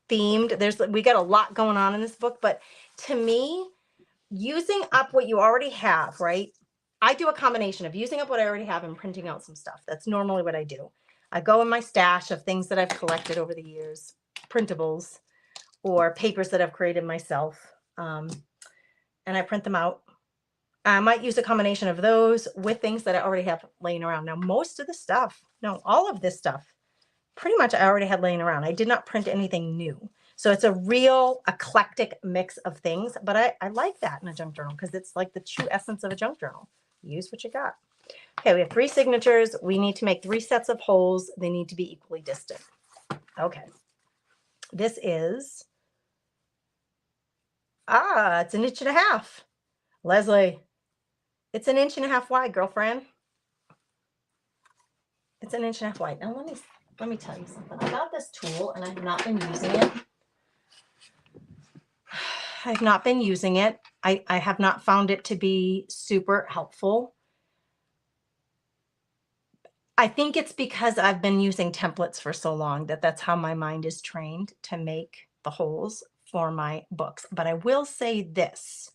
themed. We got a lot going on in this book, but to me, using up what you already have, right? I do a combination of using up what I already have and printing out some stuff. That's normally what I do. I go in my stash of things that I've collected over the years, printables or papers that I've created myself, and I print them out. I might use a combination of those with things that I already have laying around. Now, most of the stuff, no, all of this stuff, pretty much I already had laying around. I did not print anything new. So it's a real eclectic mix of things, but I like that in a junk journal because it's like the true essence of a junk journal. Use what you got. Okay, we have 3 signatures. We need to make 3 sets of holes. They need to be equally distant. Okay. This is, it's 1.5 inches. Leslie, it's 1.5 inches wide, girlfriend. It's 1.5 inches wide. Now let me tell you something. I got this tool and I've not been using it. I've not been using it. I have not found it to be super helpful. I think it's because I've been using templates for so long that's how my mind is trained to make the holes for my books. But I will say this,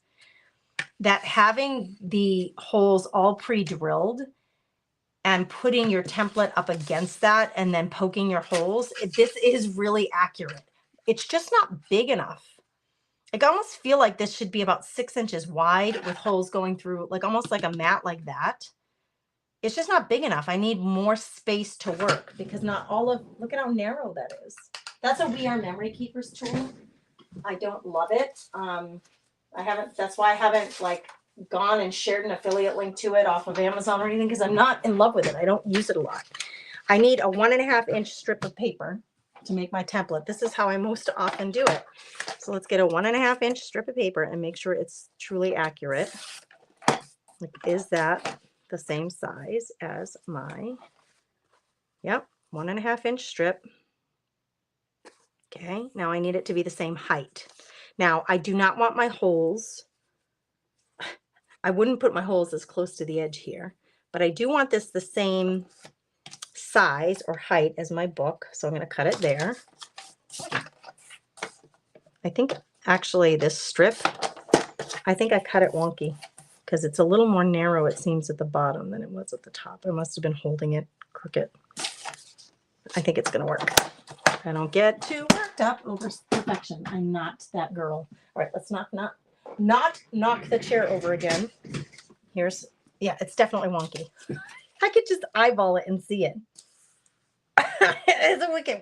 that having the holes all pre-drilled and putting your template up against that and then poking your holes, this is really accurate. It's just not big enough. I almost feel like this should be about 6 inches wide with holes going through, like almost like a mat like that. It's just not big enough. I need more space to work because not all of, look at how narrow that is. That's a We Are Memory Keepers tool. I don't love it. That's why I haven't like gone and shared an affiliate link to it off of Amazon or anything, because I'm not in love with it. I don't use it a lot. I need a 1.5 inch strip of paper to make my template. This is how I most often do it. So let's get a 1.5 inch strip of paper and make sure it's truly accurate. Like, is that the same size as my, yep, 1.5 inch strip. Okay, now I need it to be the same height. Now I do not want my holes, I wouldn't put my holes as close to the edge here, but I do want this the same size or height as my book. So I'm going to cut it there. I think actually this strip, I think I cut it wonky because it's a little more narrow, it seems, at the bottom than it was at the top. I must have been holding it crooked. I think it's going to work. I don't get too worked up over perfection. I'm not that girl. All right, let's not knock the chair over again. Here's, yeah, it's definitely wonky. I could just eyeball it and see it. It's wicked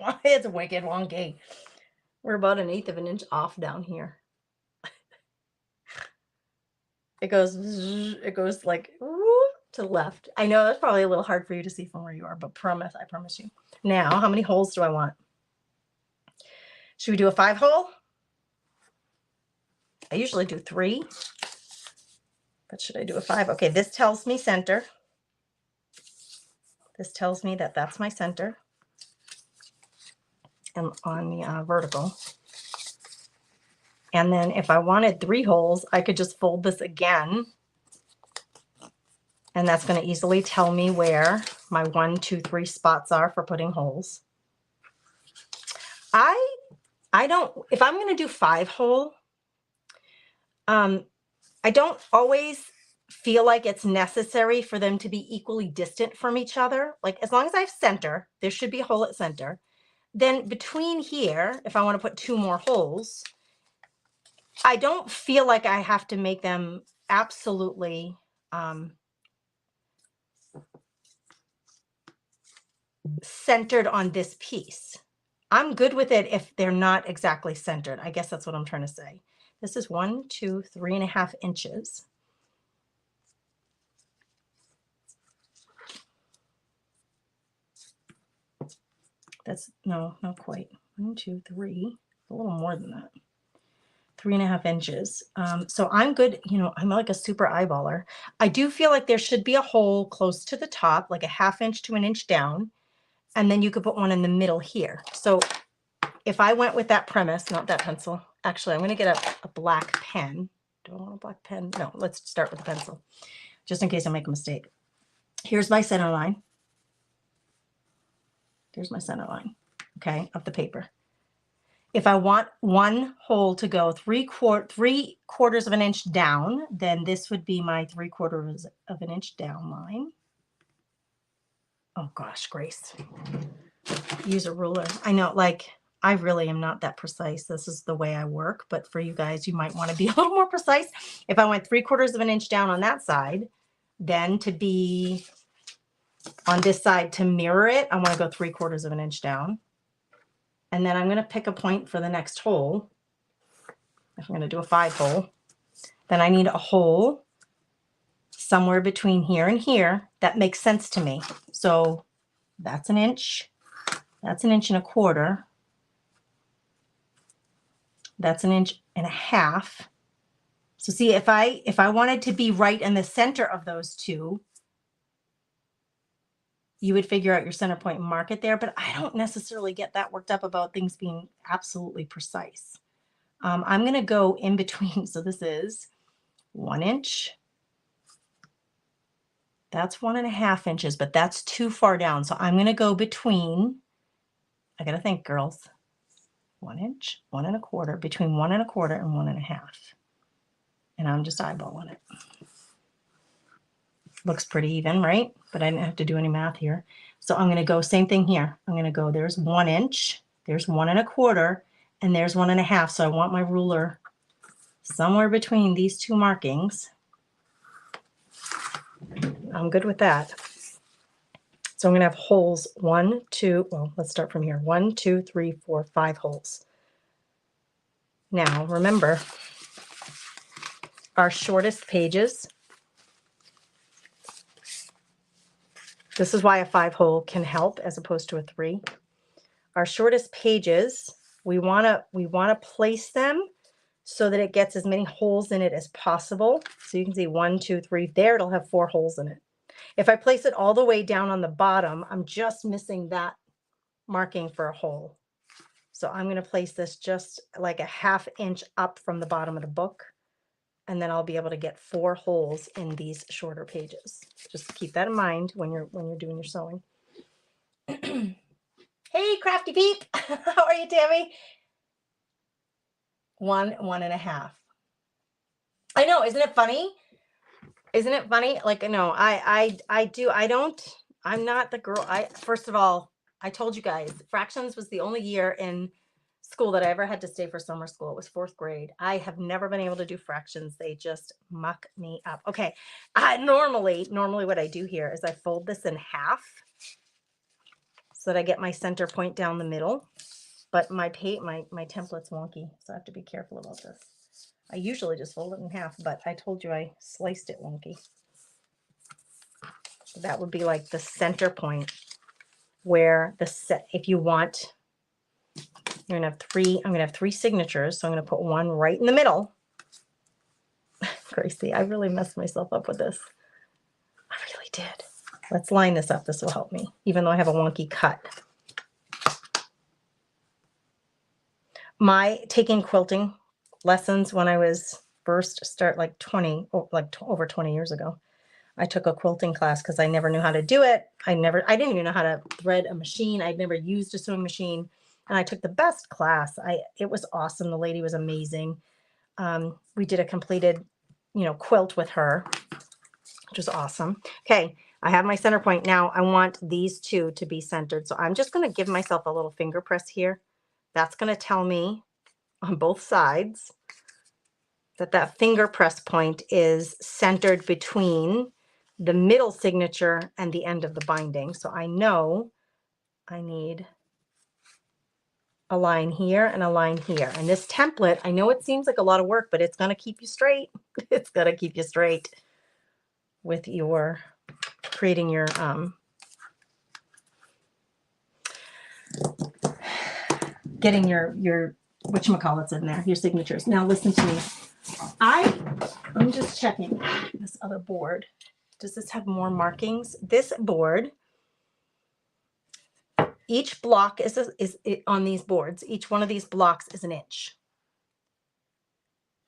wonky. We're about 1/8 of an inch off down here. It goes like to the left. I know that's probably a little hard for you to see from where you are, but I promise you. Now, how many holes do I want? Should we do a 5 hole? I usually do 3, but should I do a 5? Okay, this tells me center. This tells me that that's my center. And on the vertical. And then if I wanted 3 holes, I could just fold this again. And that's going to easily tell me where my 1, 2, 3 spots are for putting holes. I don't, if I'm going to do 5 hole, I don't always feel like it's necessary for them to be equally distant from each other. Like, as long as I have center, there should be a hole at center. Then between here, if I want to put 2 more holes, I don't feel like I have to make them absolutely centered on this piece. I'm good with it if they're not exactly centered. I guess that's what I'm trying to say. This is 1, 2, 3.5 inches. That's not quite. 1, 2, 3, a little more than that. 3.5 inches. So I'm good. You know, I'm like a super eyeballer. I do feel like there should be a hole close to the top, like a 1/2 inch to 1 inch down. And then you could put one in the middle here. So if I went with that premise, not that pencil, actually, I'm going to get a black pen. Do I want a black pen? No, let's start with a pencil, just in case I make a mistake. Here's my center line. There's my center line, okay, of the paper. If I want one hole to go 3/4 of an inch down, then this would be my 3/4 of an inch down line. Oh gosh, Grace, use a ruler. I know, like, I really am not that precise. This is the way I work, but for you guys, you might want to be a little more precise. If I went 3/4 of an inch down on that side, then to be on this side to mirror it, I want to go 3/4 of an inch down. And then I'm going to pick a point for the next hole. If I'm going to do a 5 hole, then I need a hole somewhere between here and here that makes sense to me. So that's 1 inch. That's 1.25 inches. That's 1.5 inches. So see, if I wanted to be right in the center of those two, you would figure out your center point and mark it there. But I don't necessarily get that worked up about things being absolutely precise. I'm going to go in between. So this is 1 inch. That's 1.5 inches, but that's too far down. So I'm going to go between, I got to think, girls, 1 inch, 1.25, between 1.25 and 1.5. And I'm just eyeballing it. Looks pretty even, right? But I didn't have to do any math here. So I'm going to go same thing here. I'm going to go, there's 1 inch, there's 1 1/4, and there's 1 1/2. So I want my ruler somewhere between these two markings. I'm good with that. So I'm going to have holes 1, 2, well, let's start from here. 1, 2, 3, 4, 5 holes. Now, remember, our shortest pages, this is why a 5-hole can help as opposed to a 3. Our shortest pages, we want to place them so that it gets as many holes in it as possible. So you can see 1, 2, 3 there, it'll have 4 holes in it. If I place it all the way down on the bottom, I'm just missing that marking for a hole. So I'm going to place this just like a 1/2 inch up from the bottom of the book. And then I'll be able to get 4 holes in these shorter pages. Just keep that in mind when you're doing your sewing. Hey, Crafty Peep. How are you, Tammy? 1, 1 1/2. I know, isn't it funny? Isn't it funny? Like, no, I'm not the girl. First of all, I told you guys, fractions was the only year in school that I ever had to stay for summer school. It was 4th grade. I have never been able to do fractions. They just muck me up. Okay. Normally what I do here is I fold this in half so that I get my center point down the middle, but my template's wonky. So I have to be careful about this. I usually just fold it in half, but I told you I sliced it wonky. So that would be like the center point where if you want, you're gonna have 3, I'm gonna have 3 signatures. So I'm gonna put one right in the middle. Gracie, I really messed myself up with this. I really did. Let's line this up. This will help me, even though I have a wonky cut. My taking quilting lessons when I was first like over 20 years ago, I took a quilting class because I never knew how to do it. I didn't even know how to thread a machine. I'd never used a sewing machine, and I took the best class. It was awesome. The lady was amazing. We did a completed, quilt with her, which was awesome. Okay, I have my center point now. I want these two to be centered, so I'm just going to give myself a little finger press here. That's going to tell me on both sides that finger press point is centered between the middle signature and the end of the binding. So I know I need a line here and a line here. And this template, I know it seems like a lot of work, but it's going to keep you straight. It's going to keep you straight with your creating your getting your whatchamacallits in there, your signatures. Now listen to me. I'm just checking this other board. Does this have more markings? This board, each block is on these boards. Each one of these blocks is 1 inch.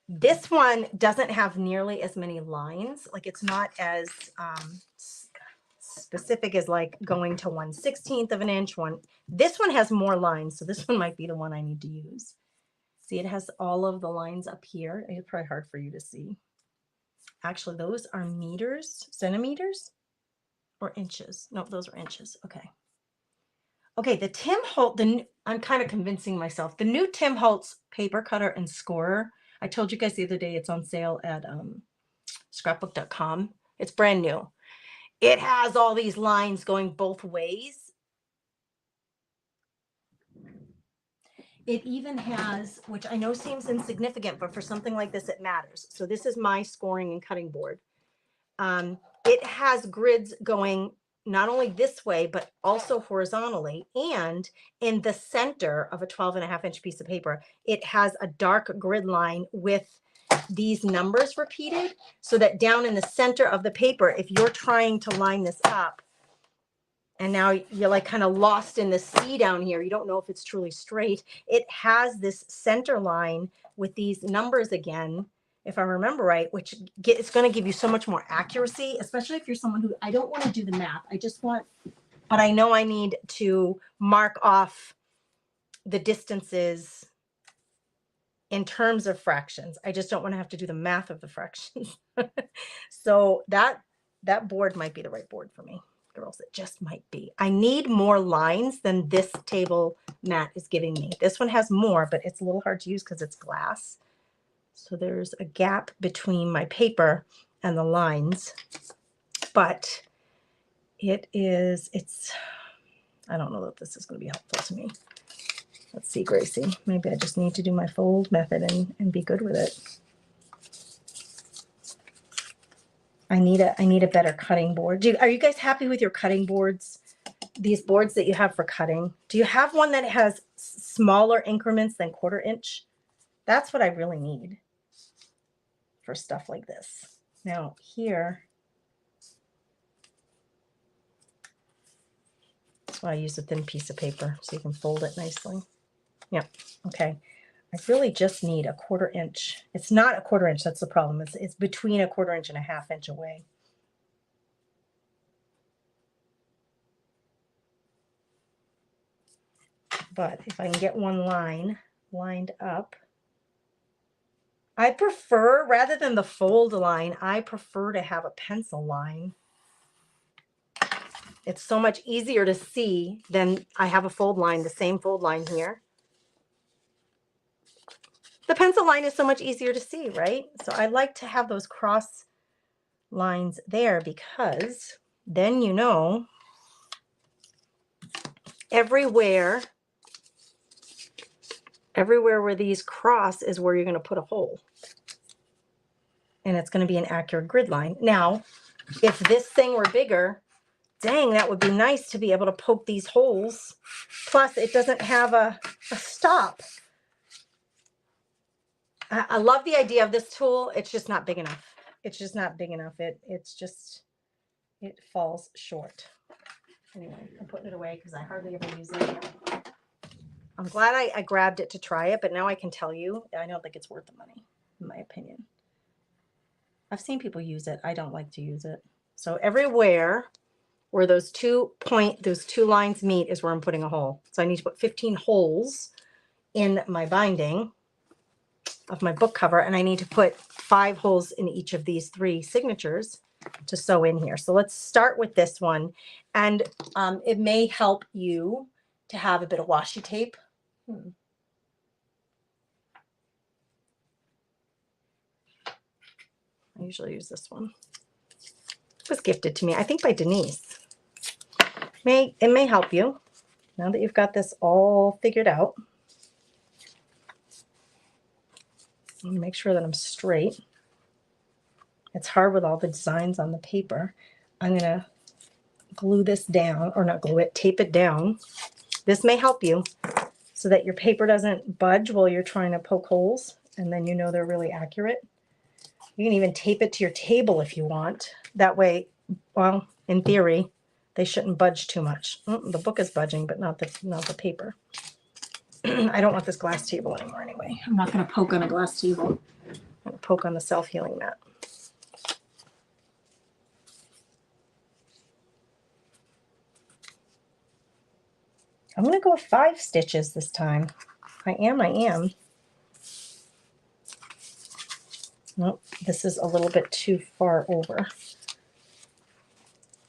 This one doesn't have nearly as many lines. Like, it's not as specific as like going to 1/16 of an inch. This one has more lines, so this one might be the one I need to use. See, it has all of the lines up here. It's probably hard for you to see. Actually, those are meters, centimeters, or inches. No, those are inches. Okay. Okay, the Tim Holtz, I'm kind of convincing myself. The new Tim Holtz paper cutter and scorer. I told you guys the other day it's on sale at scrapbook.com. It's brand new. It has all these lines going both ways. It even has, which I know seems insignificant, but for something like this, it matters. So this is my scoring and cutting board. It has grids going not only this way, but also horizontally. And in the center of a 12.5-inch piece of paper, it has a dark grid line with these numbers repeated, so that down in the center of the paper, if you're trying to line this up, and now you're like kind of lost in the sea down here, you don't know if it's truly straight, it has this center line with these numbers again, if I remember right, which it's going to give you so much more accuracy, especially if you're someone who, I don't want to do the math. I just want, but I know I need to mark off the distances in terms of fractions. I just don't want to have to do the math of the fractions. So that board might be the right board for me, girls. It just might be. I need more lines than this table mat is giving me. This one has more, but it's a little hard to use because it's glass. So there's a gap between my paper and the lines, but I don't know that this is going to be helpful to me. Let's see, Gracie. Maybe I just need to do my fold method and be good with it. I need a better cutting board. Are you guys happy with your cutting boards? These boards that you have for cutting. Do you have one that has smaller increments than 1/4 inch? That's what I really need for stuff like this. Now here, that's why I use a thin piece of paper so you can fold it nicely. Yep. Okay. I really just need a 1/4 inch. It's not a 1/4 inch. That's the problem. It's between a 1/4 inch and a 1/2 inch away. But if I can get one line lined up, I prefer, rather than the fold line, I prefer to have a pencil line. It's so much easier to see than I have a fold line, the same fold line here. The pencil line is so much easier to see, right? So I like to have those cross lines there because then you know everywhere where these cross is where you're going to put a hole. And it's going to be an accurate grid line. Now, if this thing were bigger, dang, that would be nice to be able to poke these holes. Plus, it doesn't have a stop. I love the idea of this tool. It's just not big enough. It's just not big enough. It falls short. Anyway, I'm putting it away because I hardly ever use it. I'm glad I grabbed it to try it, but now I can tell you, I don't think it's worth the money, in my opinion. I've seen people use it. I don't like to use it. So everywhere where those two lines meet is where I'm putting a hole. So I need to put 15 holes in my binding of my book cover, and I need to put 5 holes in each of these 3 signatures to sew in here. So let's start with this one, and it may help you to have a bit of washi tape. I usually use this one. It was gifted to me, I think, by Denise. It may help you now that you've got this all figured out. I'm gonna make sure that I'm straight. It's hard with all the designs on the paper. I'm gonna glue this down, or not glue it, tape it down. This may help you so that your paper doesn't budge while you're trying to poke holes, and then you know they're really accurate. You can even tape it to your table if you want. That way, well, in theory, they shouldn't budge too much. The book is budging, but not the paper. I don't want this glass table anymore anyway. I'm not going to poke on a glass table. I'm going to poke on the self-healing mat. I'm going to go with 5 stitches this time. I am. Nope, this is a little bit too far over.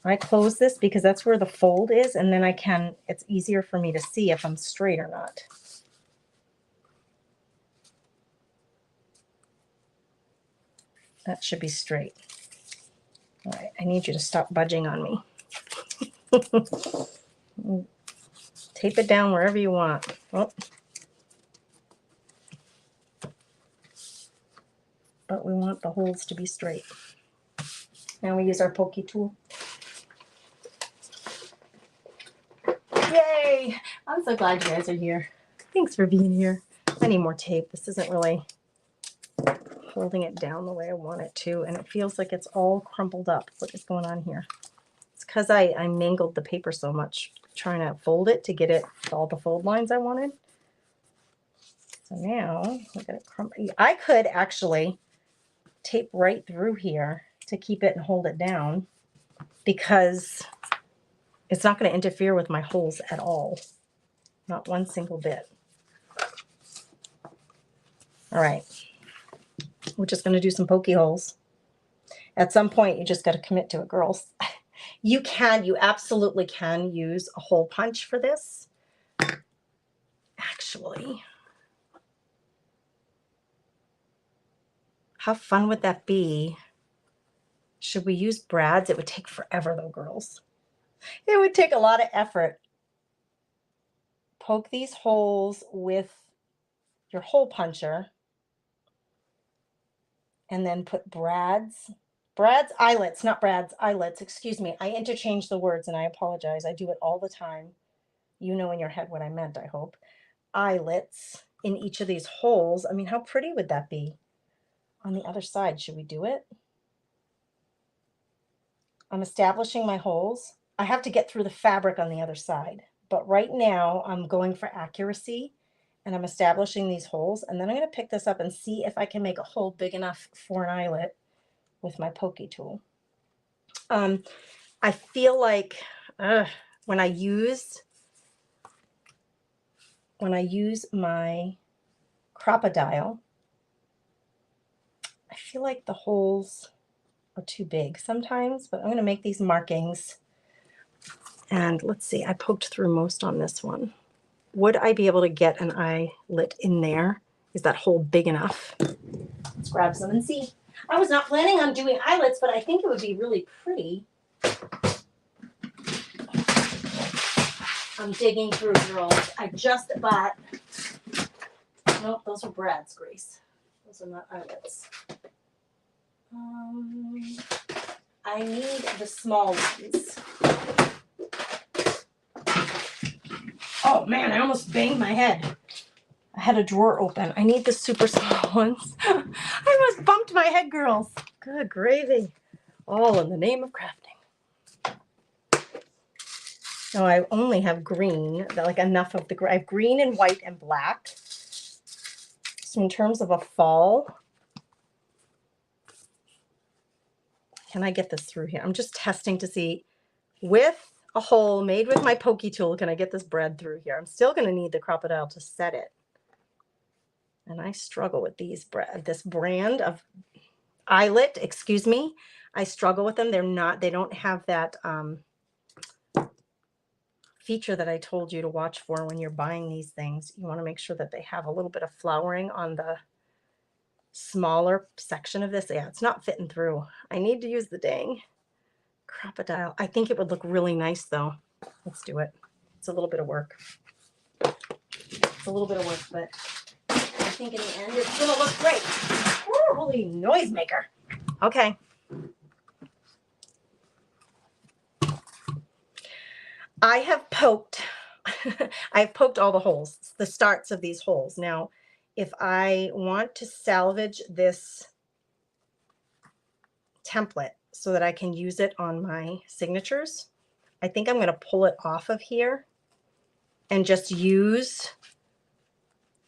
I close this because that's where the fold is, and then it's easier for me to see if I'm straight or not. That should be straight. All right, I need you to stop budging on me. Tape it down wherever you want. Oh. But we want the holes to be straight. Now we use our pokey tool. Yay! I'm so glad you guys are here. Thanks for being here. I need more tape. This isn't really holding it down the way I want it to, and it feels like it's all crumpled up. What is going on here? It's because I mangled the paper so much trying to fold it to get it all the fold lines I wanted. So now look at it crumple. I could actually tape right through here to keep it and hold it down because it's not going to interfere with my holes at all. Not one single bit. All right. We're just going to do some pokey holes. At some point, you just got to commit to it, girls. You absolutely can use a hole punch for this. Actually, how fun would that be? Should we use brads? It would take forever though, girls. It would take a lot of effort. Poke these holes with your hole puncher and then put brads eyelets, not brads, eyelets, excuse me. I interchange the words and I apologize. I do it all the time. You know in your head what I meant, I hope. Eyelets in each of these holes. I mean, how pretty would that be? On the other side, should we do it? I'm establishing my holes. I have to get through the fabric on the other side, but right now I'm going for accuracy and I'm establishing these holes, and then I'm going to pick this up and see if I can make a hole big enough for an eyelet with my pokey tool. I feel like when I use my Crop-A-Dile, I feel like the holes are too big sometimes, but I'm going to make these markings. And let's see, I poked through most on this one. Would I be able to get an eyelet in there? Is that hole big enough? Let's grab some and see. I was not planning on doing eyelets, but I think it would be really pretty. I'm digging through, girls. I just bought, nope, those are brads, Grace. Those are not eyelets. I need the small ones. Oh man, I almost banged my head. I had a drawer open. I need the super small ones. I almost bumped my head, girls. Good gravy. All in the name of crafting. No, I only have green, like enough of the, I have green and white and black. So in terms of a fall, can I get this through here? I'm just testing to see with a hole made with my pokey tool, can I get this bread through here? I'm still going to need the Crop-A-Dile to set it. And I struggle with this brand of eyelet, excuse me. I struggle with them. They don't have that feature that I told you to watch for when you're buying these things. You want to make sure that they have a little bit of flowering on the smaller section of this. Yeah, it's not fitting through. I need to use the dang Crop-A-Dile. I think it would look really nice though. Let's do it. It's a little bit of work. It's a little bit of work, but I think in the end it's gonna look great. Ooh, holy noisemaker. Okay. I have poked all the holes, the starts of these holes. Now, if I want to salvage this template so that I can use it on my signatures, I think I'm going to pull it off of here and just use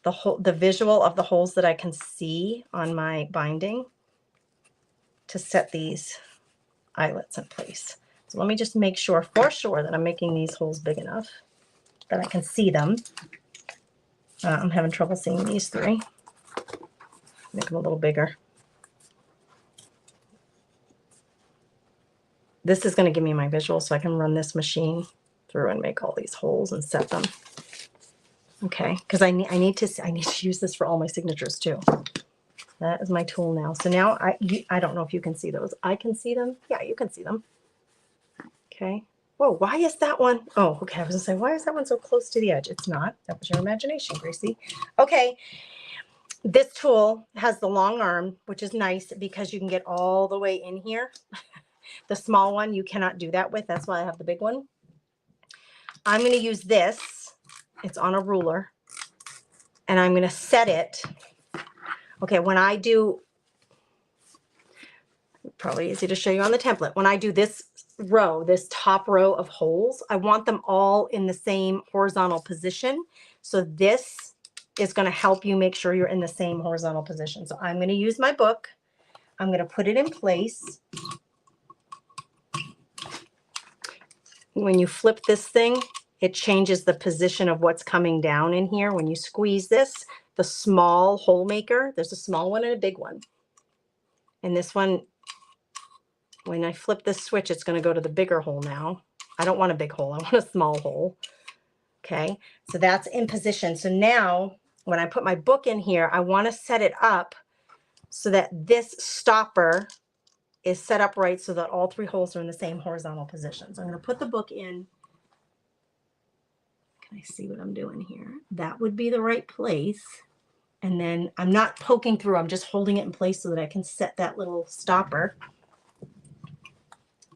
the visual of the holes that I can see on my binding to set these eyelets in place. So let me just make sure for sure that I'm making these holes big enough that I can see them. I'm having trouble seeing these three. Make them a little bigger. This is going to give me my visual so I can run this machine through and make all these holes and set them. Okay, because I need to use this for all my signatures too. That is my tool now. So now I don't know if you can see those. I can see them. Yeah, you can see them. Okay. Whoa, why is that one? Oh, okay. I was gonna say, why is that one so close to the edge? It's not. That was your imagination, Gracie. Okay. This tool has the long arm, which is nice because you can get all the way in here. The small one you cannot do that with. That's why I have the big one. I'm going to use this. It's on a ruler. And I'm going to set it. Okay, when I do, probably easy to show you on the template. When I do this row, this top row of holes, I want them all in the same horizontal position. So this is going to help you make sure you're in the same horizontal position. So I'm going to use my book. I'm going to put it in place. When you flip this thing, it changes the position of what's coming down in here. When you squeeze this, the small hole maker, there's a small one and a big one. And this one when I flip this switch, it's going to go to the bigger hole now. I don't want a big hole. I want a small hole. Okay, so that's in position. So now when I put my book in here, I want to set it up so that this stopper is set up right so that all 3 holes are in the same horizontal position. So I'm going to put the book in. Can I see what I'm doing here? That would be the right place. And then I'm not poking through. I'm just holding it in place so that I can set that little stopper.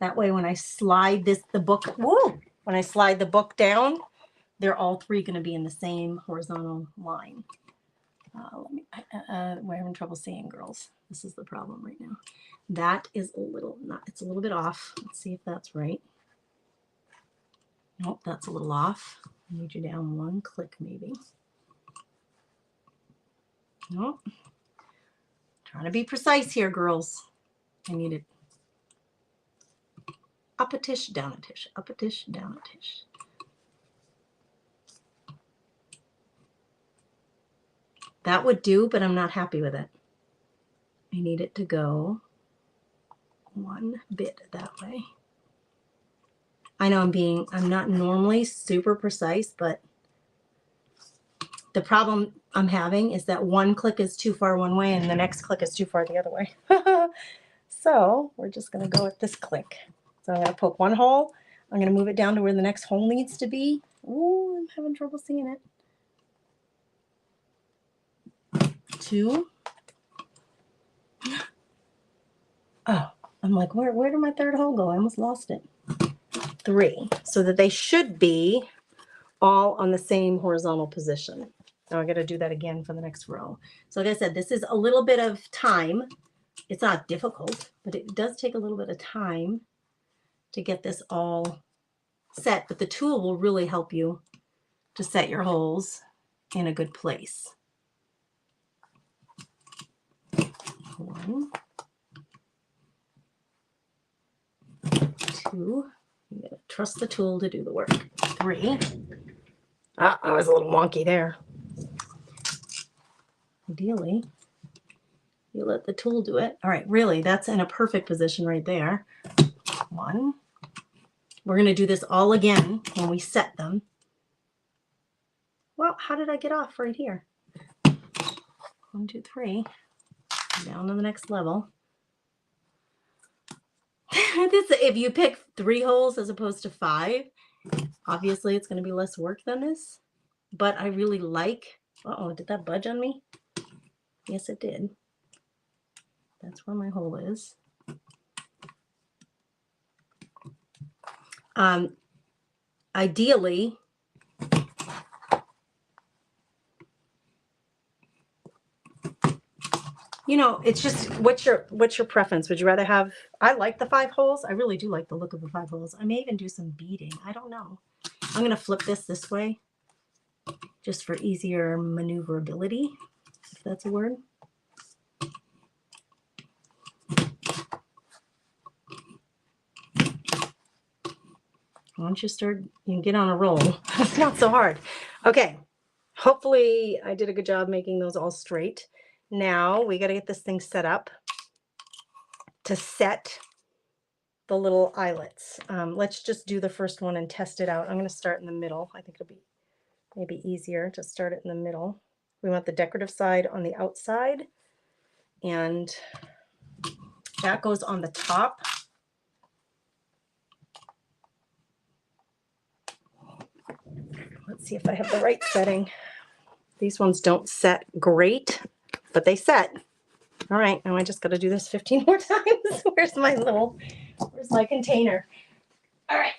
That way when I slide when I slide the book down, they're all 3 going to be in the same horizontal line. We're having trouble seeing, girls. This is the problem right now. That is it's a little bit off. Let's see if that's right. Nope, that's a little off. I need you down 1 click maybe. Nope. Trying to be precise here, girls. I need it up a tish, down a tish, up a tish, down a tish. That would do, but I'm not happy with it. I need it to go 1 bit that way. I know I'm not normally super precise, but the problem I'm having is that 1 click is too far one way and the next click is too far the other way. So we're just going to go with this click. So I'm going to poke 1 hole. I'm going to move it down to where the next hole needs to be. Ooh, I'm having trouble seeing it. 2. Oh, I'm like, where did my 3rd hole go? I almost lost it. 3, so that they should be all on the same horizontal position. Now I got to do that again for the next row. So like I said, this is a little bit of time. It's not difficult, but it does take a little bit of time to get this all set. But the tool will really help you to set your holes in a good place. 1, 2. You gotta trust the tool to do the work. 3. Ah, I was a little wonky there. Ideally, you let the tool do it. All right, really, that's in a perfect position right there. 1. We're going to do this all again when we set them. Well, how did I get off right here? 1, 2, 3. Down to the next level. If you pick 3 holes as opposed to 5, obviously it's going to be less work than this. But I really like... Uh-oh, did that budge on me? Yes, it did. That's where my hole is. Ideally, you know, it's just what's your preference? Would you rather have... I like the 5 holes. I really do like the look of the 5 holes. I may even do some beading. I don't know. I'm going to flip this way just for easier maneuverability, if that's a word. Once you can get on a roll. It's not so hard. Okay. Hopefully I did a good job making those all straight. Now we got to get this thing set up to set the little eyelets. Let's just do the first one and test it out. I'm going to start in the middle. I think it'll be maybe easier to start it in the middle. We want the decorative side on the outside, and that goes on the top. Let's see if I have the right setting. These ones don't set great, but they set. All right, now I just got to do this 15 more times. Where's my container? All right.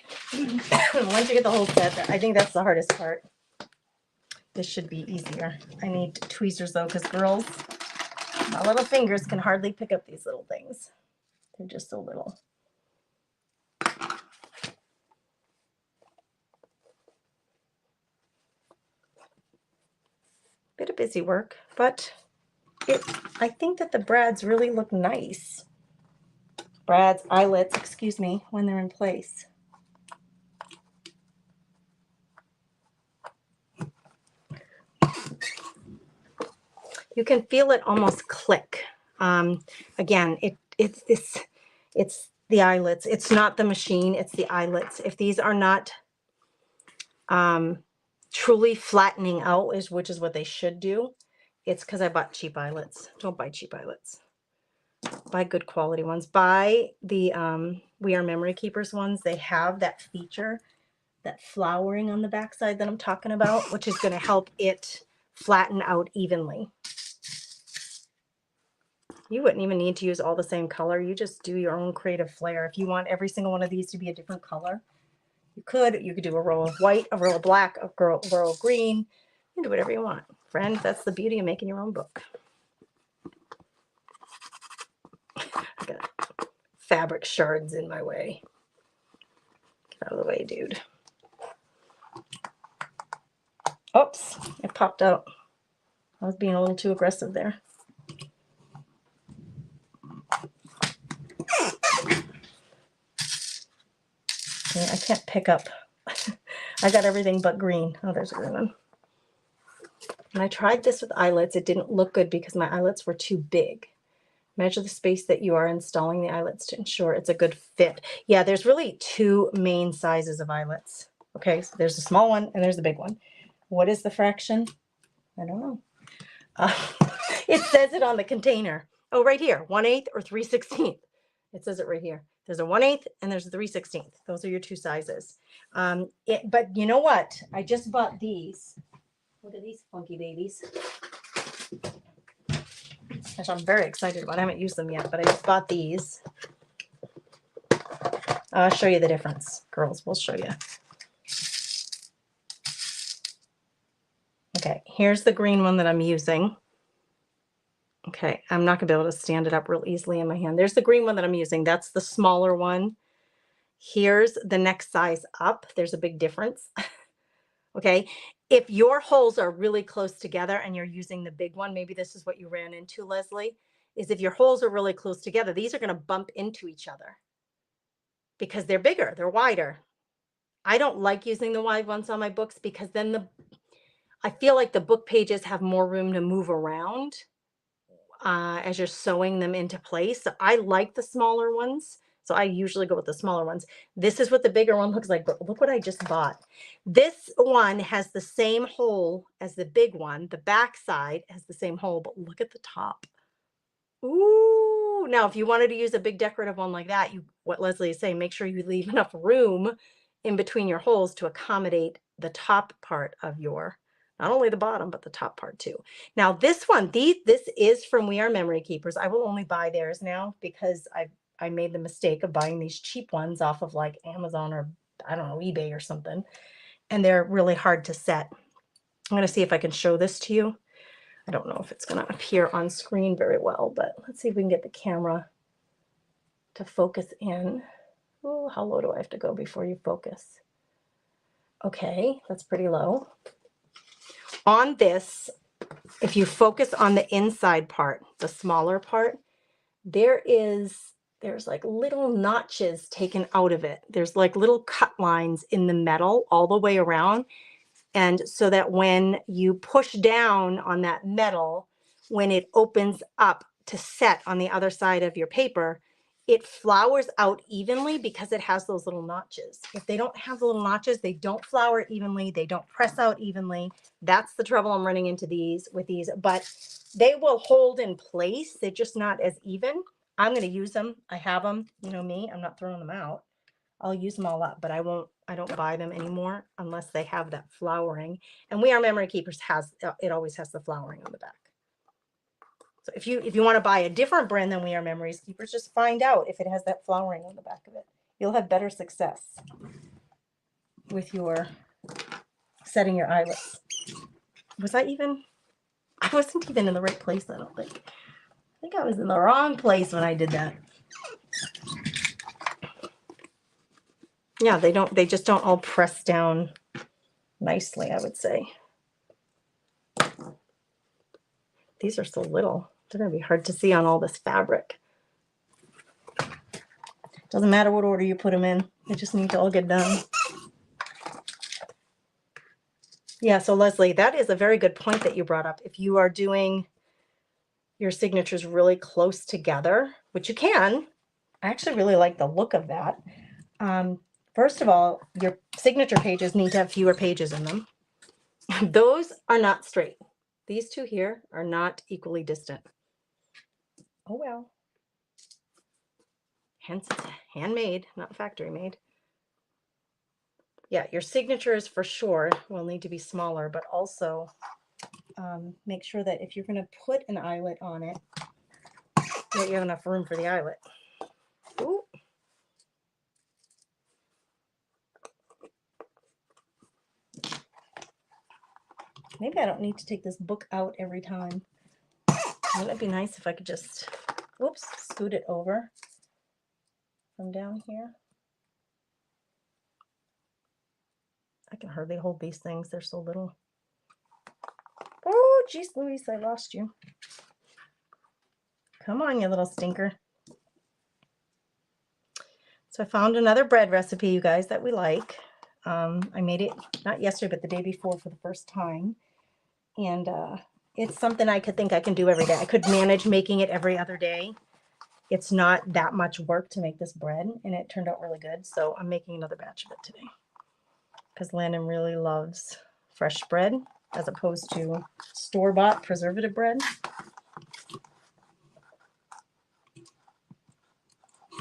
Once you get the whole set, I think that's the hardest part. This should be easier. I need tweezers though, because girls, my little fingers can hardly pick up these little things. They're just so little. Bit of busy work, but I think that the brads really look nice. Brads, eyelets, excuse me, when they're in place. You can feel it almost click. Again, it's the eyelets. It's not the machine, it's the eyelets. If these are not truly flattening out, which is what they should do, it's because I bought cheap eyelets. Don't buy cheap eyelets. Buy good quality ones. Buy the We Are Memory Keepers ones. They have that feature, that flowering on the backside that I'm talking about, which is going to help it flatten out evenly. You wouldn't even need to use all the same color. You just do your own creative flair. If you want every single one of these to be a different color, you could. You could do a row of white, a row of black, a row of green. You can do whatever you want. Friend, that's the beauty of making your own book. I got fabric shards in my way. Get out of the way, dude. Oops, it popped out. I was being a little too aggressive there. Okay, I can't pick up. I got everything but green. Oh, there's a green one. When I tried this with eyelets, it didn't look good because my eyelets were too big. Measure the space that you are installing the eyelets to ensure it's a good fit. Yeah, there's really two main sizes of eyelets. Okay, so there's the small one and there's the big one. What is the fraction? I don't know. It says it on the container. Oh, right here, 1/8 or 3/16. It says it right here. There's a 1/8 and there's a 3/16. Those are your two sizes. But you know what? I just bought these. Look at these funky babies. Which I'm very excited about. I haven't used them yet, but I just bought these. I'll show you the difference. Girls, we'll show you. Okay, here's the green one that I'm using. Okay, I'm not going to be able to stand it up real easily in my hand. There's the green one that I'm using. That's the smaller one. Here's the next size up. There's a big difference. Okay, if your holes are really close together and you're using the big one, maybe this is what you ran into, Leslie, is if your holes are really close together, these are going to bump into each other because they're bigger, they're wider. I don't like using the wide ones on my books because then I feel like the book pages have more room to move around as you're sewing them into place. So I like the smaller ones. So I usually go with the smaller ones. This is what the bigger one looks like, but look what I just bought. This one has the same hole as the big one. The back side has the same hole, but look at the top. Ooh, now if you wanted to use a big decorative one like that, what Leslie is saying, make sure you leave enough room in between your holes to accommodate the top part of your, not only the bottom, but the top part too. Now this one, this is from We Are Memory Keepers. I will only buy theirs now because I made the mistake of buying these cheap ones off of like Amazon or I don't know, eBay or something. And they're really hard to set. I'm going to see if I can show this to you. I don't know if it's going to appear on screen very well, but let's see if we can get the camera to focus in. Oh, how low do I have to go before you focus? Okay, that's pretty low. On this, if you focus on the inside part, the smaller part, there's like little notches taken out of it. There's like little cut lines in the metal all the way around. And so that when you push down on that metal, when it opens up to set on the other side of your paper, it flowers out evenly because it has those little notches. If they don't have the little notches, they don't flower evenly. They don't press out evenly. That's the trouble I'm running into with these, but they will hold in place. They're just not as even. I'm going to use them. I have them. You know me, I'm not throwing them out. I'll use them all up, but I don't buy them anymore unless they have that flowering. And We Are Memory Keepers it always has the flowering on the back. So if you want to buy a different brand than We Are Memory Keepers, just find out if it has that flowering on the back of it. You'll have better success with your setting your eyelets. I wasn't even in the right place, I don't think. I think I was in the wrong place when I did that. Yeah, they just don't all press down nicely, I would say. These are so little. They're going to be hard to see on all this fabric. Doesn't matter what order you put them in. They just need to all get done. Yeah, so Leslie, that is a very good point that you brought up. If you are doing your signatures really close together, which you can, I actually really like the look of that. First of all, your signature pages need to have fewer pages in them. Those are not straight. These two here are not equally distant. Oh well. Hence it's handmade, not factory made. Yeah, your signatures for sure will need to be smaller, but also make sure that if you're going to put an eyelet on it, that you have enough room for the eyelet. Ooh. Maybe I don't need to take this book out every time. Wouldn't it be nice if I could just, whoops, scoot it over from down here? I can hardly hold these things. They're so little. Oh, geez, Louise, I lost you. Come on, you little stinker. So I found another bread recipe, you guys, that we like. I made it not yesterday, but the day before for the first time. And it's something I could think I can do every day. I could manage making it every other day. It's not that much work to make this bread, and it turned out really good. So I'm making another batch of it today because Landon really loves fresh bread as opposed to store-bought preservative bread.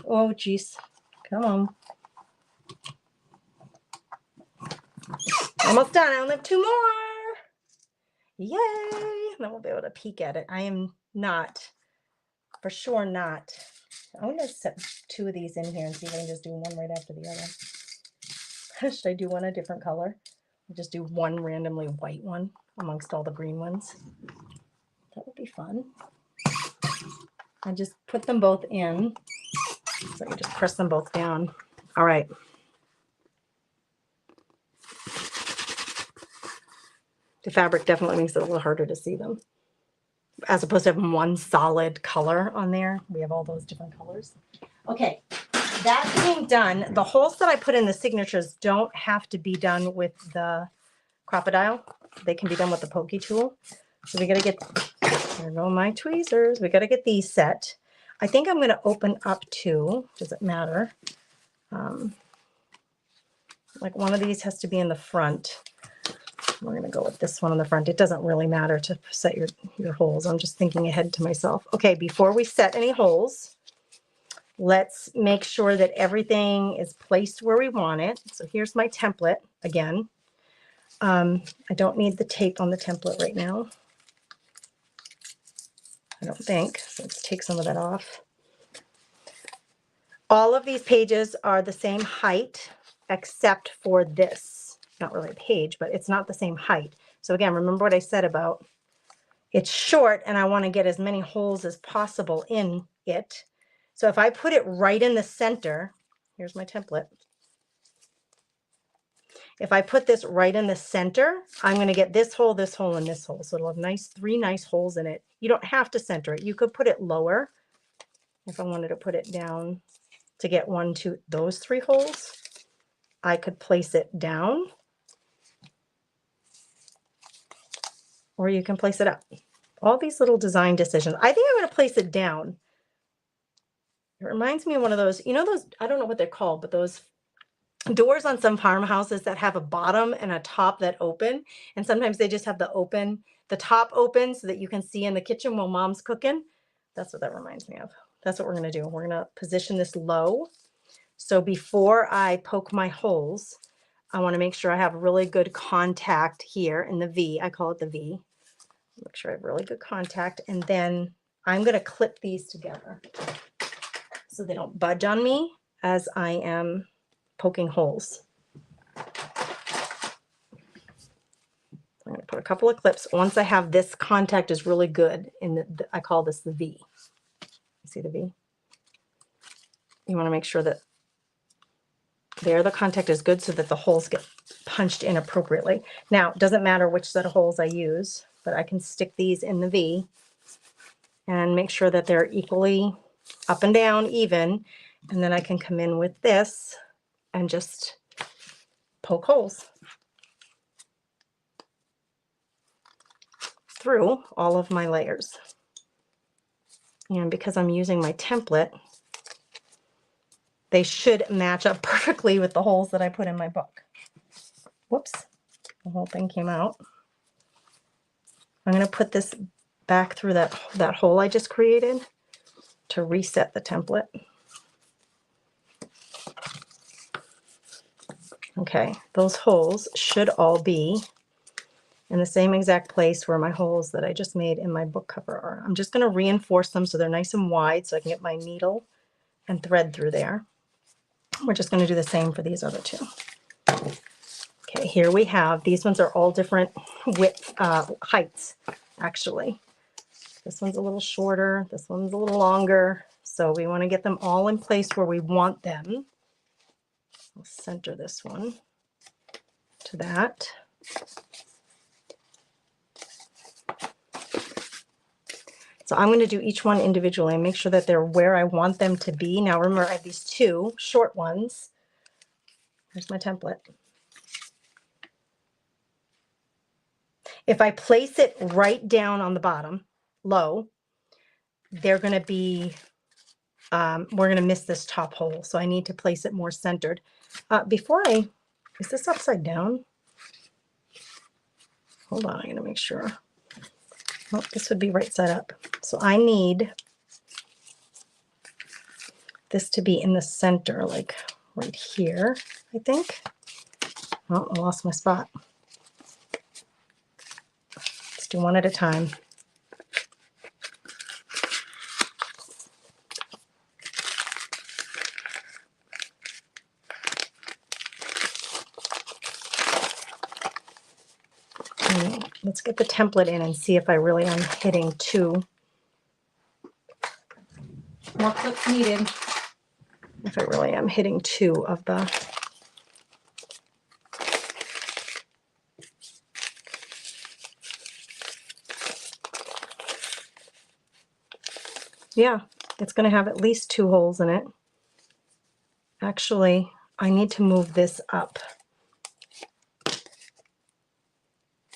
Oh, geez. Come on. Almost done. I only have 2 more. Yay. Then we'll be able to peek at it. I am not, for sure not. I'm going to set 2 of these in here and see if I can just do one right after the other. Should I do one a different color? I'll just do one randomly white one amongst all the green ones. That would be fun. I just put them both in. So you just press them both down. All right. The fabric definitely makes it a little harder to see them. As opposed to having one solid color on there. We have all those different colors. Okay, that being done, the holes that I put in the signatures don't have to be done with the Crop-A-Dile. They can be done with the pokey tool. So we got to get, there go my tweezers. We got to get these set. I think I'm going to open up 2. Doesn't matter. Like one of these has to be in the front. We're going to go with this one on the front. It doesn't really matter to set your holes. I'm just thinking ahead to myself. Okay, before we set any holes, let's make sure that everything is placed where we want it. So here's my template again. I don't need the tape on the template right now. I don't think. So let's take some of that off. All of these pages are the same height except for this. Not really a page, but it's not the same height. So again, remember what I said about it's short and I want to get as many holes as possible in it. So if I put it right in the center, here's my template. If I put this right in the center, I'm going to get this hole, and this hole. So it'll have 3 nice holes in it. You don't have to center it. You could put it lower if I wanted to put it down to get 1, 2, those 3 holes. I could place it down. Or you can place it up. All these little design decisions. I think I'm going to place it down. It reminds me of one of those, you know those, I don't know what they're called, but those doors on some farmhouses that have a bottom and a top that open. And sometimes they just have the top open so that you can see in the kitchen while mom's cooking. That's what that reminds me of. That's what we're going to do. We're going to position this low. So before I poke my holes, I want to make sure I have really good contact here in the V. I call it the V. Make sure I have really good contact. And then I'm going to clip these together so they don't budge on me as I am poking holes. I'm going to put a couple of clips. Once I have this contact is really good, I call this the V. See the V? You want to make sure that there the contact is good so that the holes get punched in appropriately. Now, it doesn't matter which set of holes I use, but I can stick these in the V and make sure that they're equally up and down, even. And then I can come in with this and just poke holes through all of my layers. And because I'm using my template, they should match up perfectly with the holes that I put in my book. Whoops, the whole thing came out. I'm going to put this back through that hole I just created to reset the template. Okay, those holes should all be in the same exact place where my holes that I just made in my book cover are. I'm just going to reinforce them so they're nice and wide so I can get my needle and thread through there. We're just going to do the same for these other two. Okay, here we have, these ones are all different width, heights, actually. This one's a little shorter, this one's a little longer. So we want to get them all in place where we want them. I'll center this one to that. So I'm going to do each one individually and make sure that they're where I want them to be. Now remember, I have these two short ones. Here's my template. If I place it right down on the bottom, low, they're going to be, we're going to miss this top hole. So I need to place it more centered. Is this upside down? Hold on, I'm going to make sure. Oh, this would be right side up. So I need this to be in the center, like right here, I think. Oh, I lost my spot. Let's do one at a time. Let's get the template in and see if I really am hitting two. More clips needed. If I really am hitting two of the. Yeah, it's going to have at least two holes in it. Actually, I need to move this up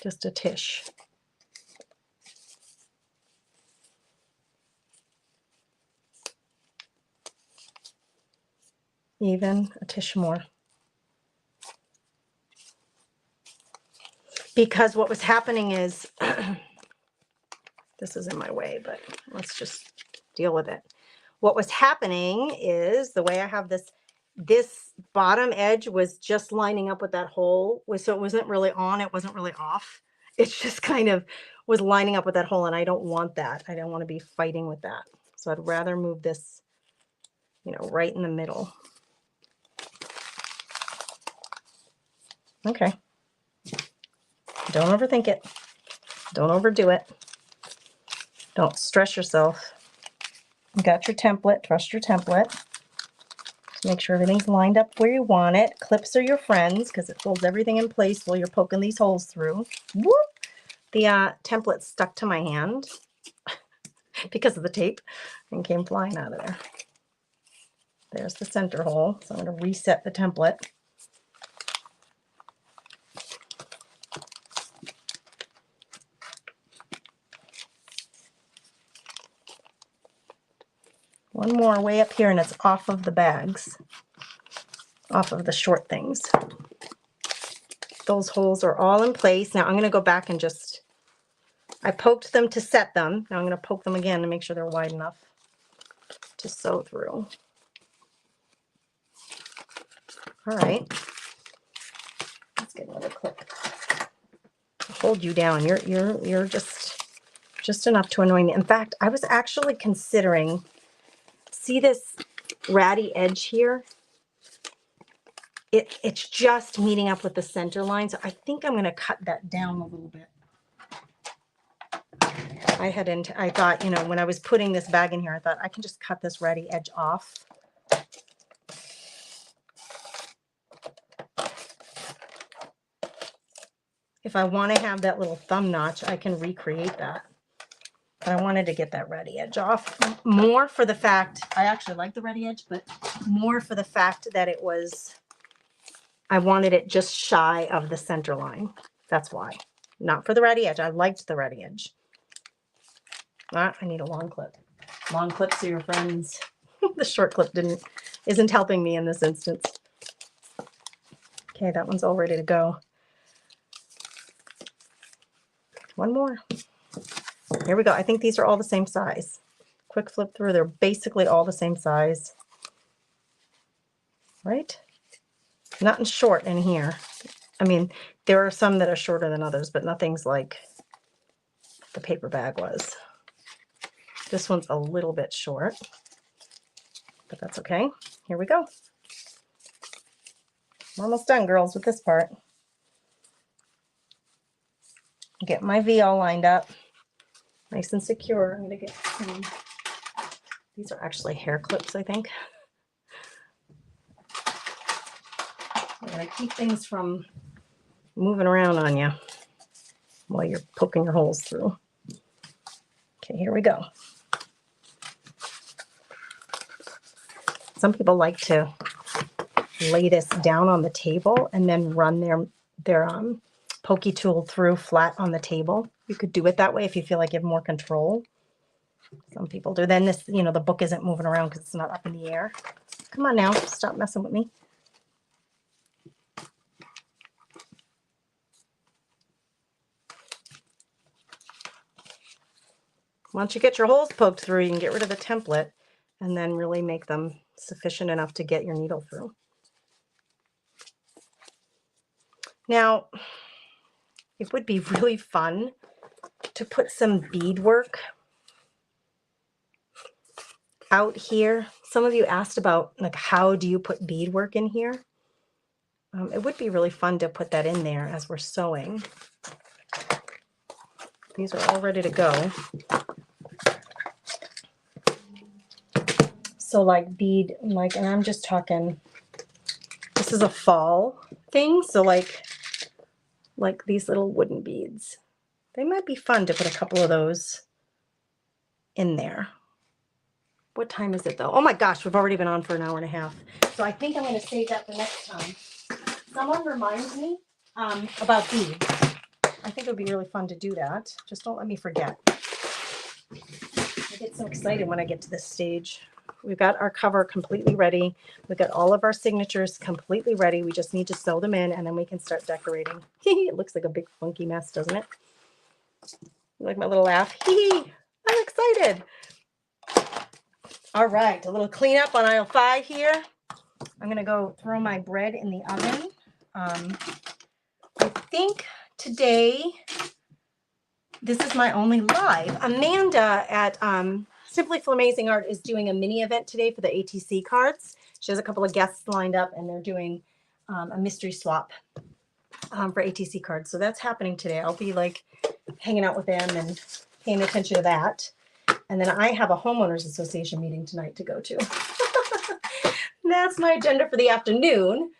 just a tish. Even a tish more. Because what was happening is, this is in my way, but let's just deal with it. What was happening is the way I have this bottom edge was just lining up with that hole. So it wasn't really on, it wasn't really off. It just kind of was lining up with that hole, and I don't want that. I don't want to be fighting with that. So I'd rather move this, you know, right in the middle. Okay. Don't overthink it. Don't overdo it. Don't stress yourself. You got your template. Trust your template. Just make sure everything's lined up where you want it. Clips are your friends because it holds everything in place while you're poking these holes through. Whoop! The template stuck to my hand because of the tape and came flying out of there. There's the center hole. So I'm going to reset the template. One more way up here, and it's off of the bags, off of the short things. Those holes are all in place. Now I'm going to go back and just, I poked them to set them. Now I'm going to poke them again to make sure they're wide enough to sew through. All right. Let's get another clip. I'll hold you down. You're just enough to annoy me. In fact, I was actually considering, see this ratty edge here? It's just meeting up with the center line. So I think I'm going to cut that down a little bit. I thought, you know, when I was putting this bag in here, I thought I can just cut this ratty edge off. If I want to have that little thumb notch, I can recreate that. But I wanted to get that ratty edge off. More for the fact, I actually like the ratty edge, but more for the fact that it was, I wanted it just shy of the center line. That's why. Not for the ratty edge. I liked the ratty edge. I need a long clip. Long clips are your friends. The short clip isn't helping me in this instance. Okay, that one's all ready to go. One more. Here we go. I think these are all the same size. Quick flip through. They're basically all the same size. Right? Nothing short in here. I mean, there are some that are shorter than others, but nothing's like the paper bag was. This one's a little bit short, but that's okay. Here we go. I'm almost done, girls, with this part. Get my V all lined up. Nice and secure. I'm going to get some, these are actually hair clips, I think. I'm going to keep things from moving around on you while you're poking your holes through. Okay, here we go. Some people like to lay this down on the table and then run their pokey tool through flat on the table. You could do it that way if you feel like you have more control. Some people do. Then this, you know, the book isn't moving around because it's not up in the air. Come on now, stop messing with me. Once you get your holes poked through, you can get rid of the template and then really make them sufficient enough to get your needle through. Now, it would be really fun to put some beadwork out here. Some of you asked about, like, how do you put beadwork in here? It would be really fun to put that in there as we're sewing. These are all ready to go. So like bead, like, and I'm just talking, this is a fall thing. So like these little wooden beads, they might be fun to put a couple of those in there. What time is it though? Oh my gosh, we've already been on for an hour and a half. So I think I'm going to save that for next time. Someone reminds me about beads. I think it would be really fun to do that. Just don't let me forget. I get so excited when I get to this stage. We've got our cover completely ready. We've got all of our signatures completely ready. We just need to sew them in and then we can start decorating. It looks like a big funky mess, doesn't it? You like my little laugh? I'm excited. All right, a little cleanup on aisle 5 here. I'm going to go throw my bread in the oven. I think today, this is my only live. Amanda at Simply Flamazing Art is doing a mini event today for the ATC cards. She has a couple of guests lined up and they're doing a mystery swap for ATC cards. So that's happening today. I'll be like hanging out with them and paying attention to that. And then I have a homeowners association meeting tonight to go to. That's my agenda for the afternoon.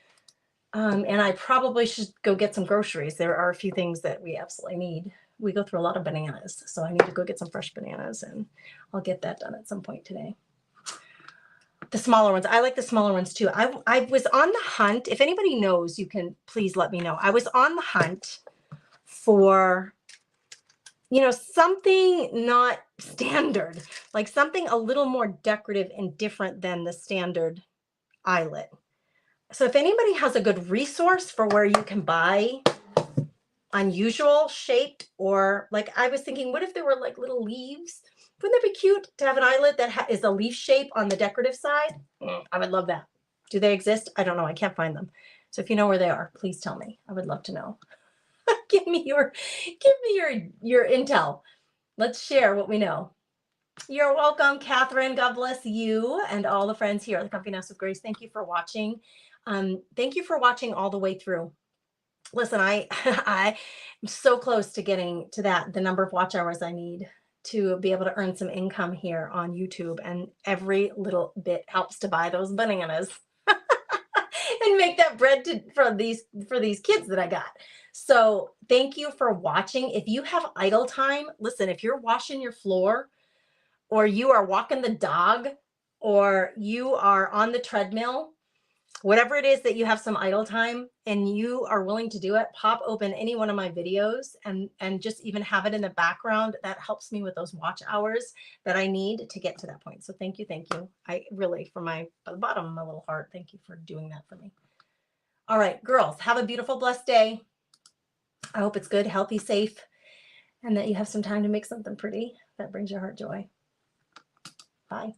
And I probably should go get some groceries. There are a few things that we absolutely need. We go through a lot of bananas, so I need to go get some fresh bananas, and I'll get that done at some point today. The smaller ones, I like the smaller ones too. I was on the hunt. If anybody knows, you can please let me know. I was on the hunt for, you know, something not standard, like something a little more decorative and different than the standard eyelet. So if anybody has a good resource for where you can buy unusual shaped, or like I was thinking, what if there were like little leaves? Wouldn't that be cute to have an eyelet that is a leaf shape on the decorative side? I would love that. Do they exist? I don't know. I can't find them. So if you know where they are, please tell me. I would love to know. Give me your intel. Let's share what we know. You're welcome, Catherine. God bless you and all the friends here at the Comfy Nest with Grace. Thank you for watching. Thank you for watching all the way through. Listen, I'm so close to getting to the number of watch hours I need to be able to earn some income here on YouTube, and every little bit helps to buy those bananas and make that bread for these kids that I got. So thank you for watching. If you have idle time, listen, if you're washing your floor, or you are walking the dog, or you are on the treadmill, whatever it is that you have some idle time and you are willing to do it, pop open any one of my videos and just even have it in the background. That helps me with those watch hours that I need to get to that point. So thank you. Thank you. I really, from the bottom of my little heart, thank you for doing that for me. All right, girls, have a beautiful, blessed day. I hope it's good, healthy, safe, and that you have some time to make something pretty that brings your heart joy. Bye.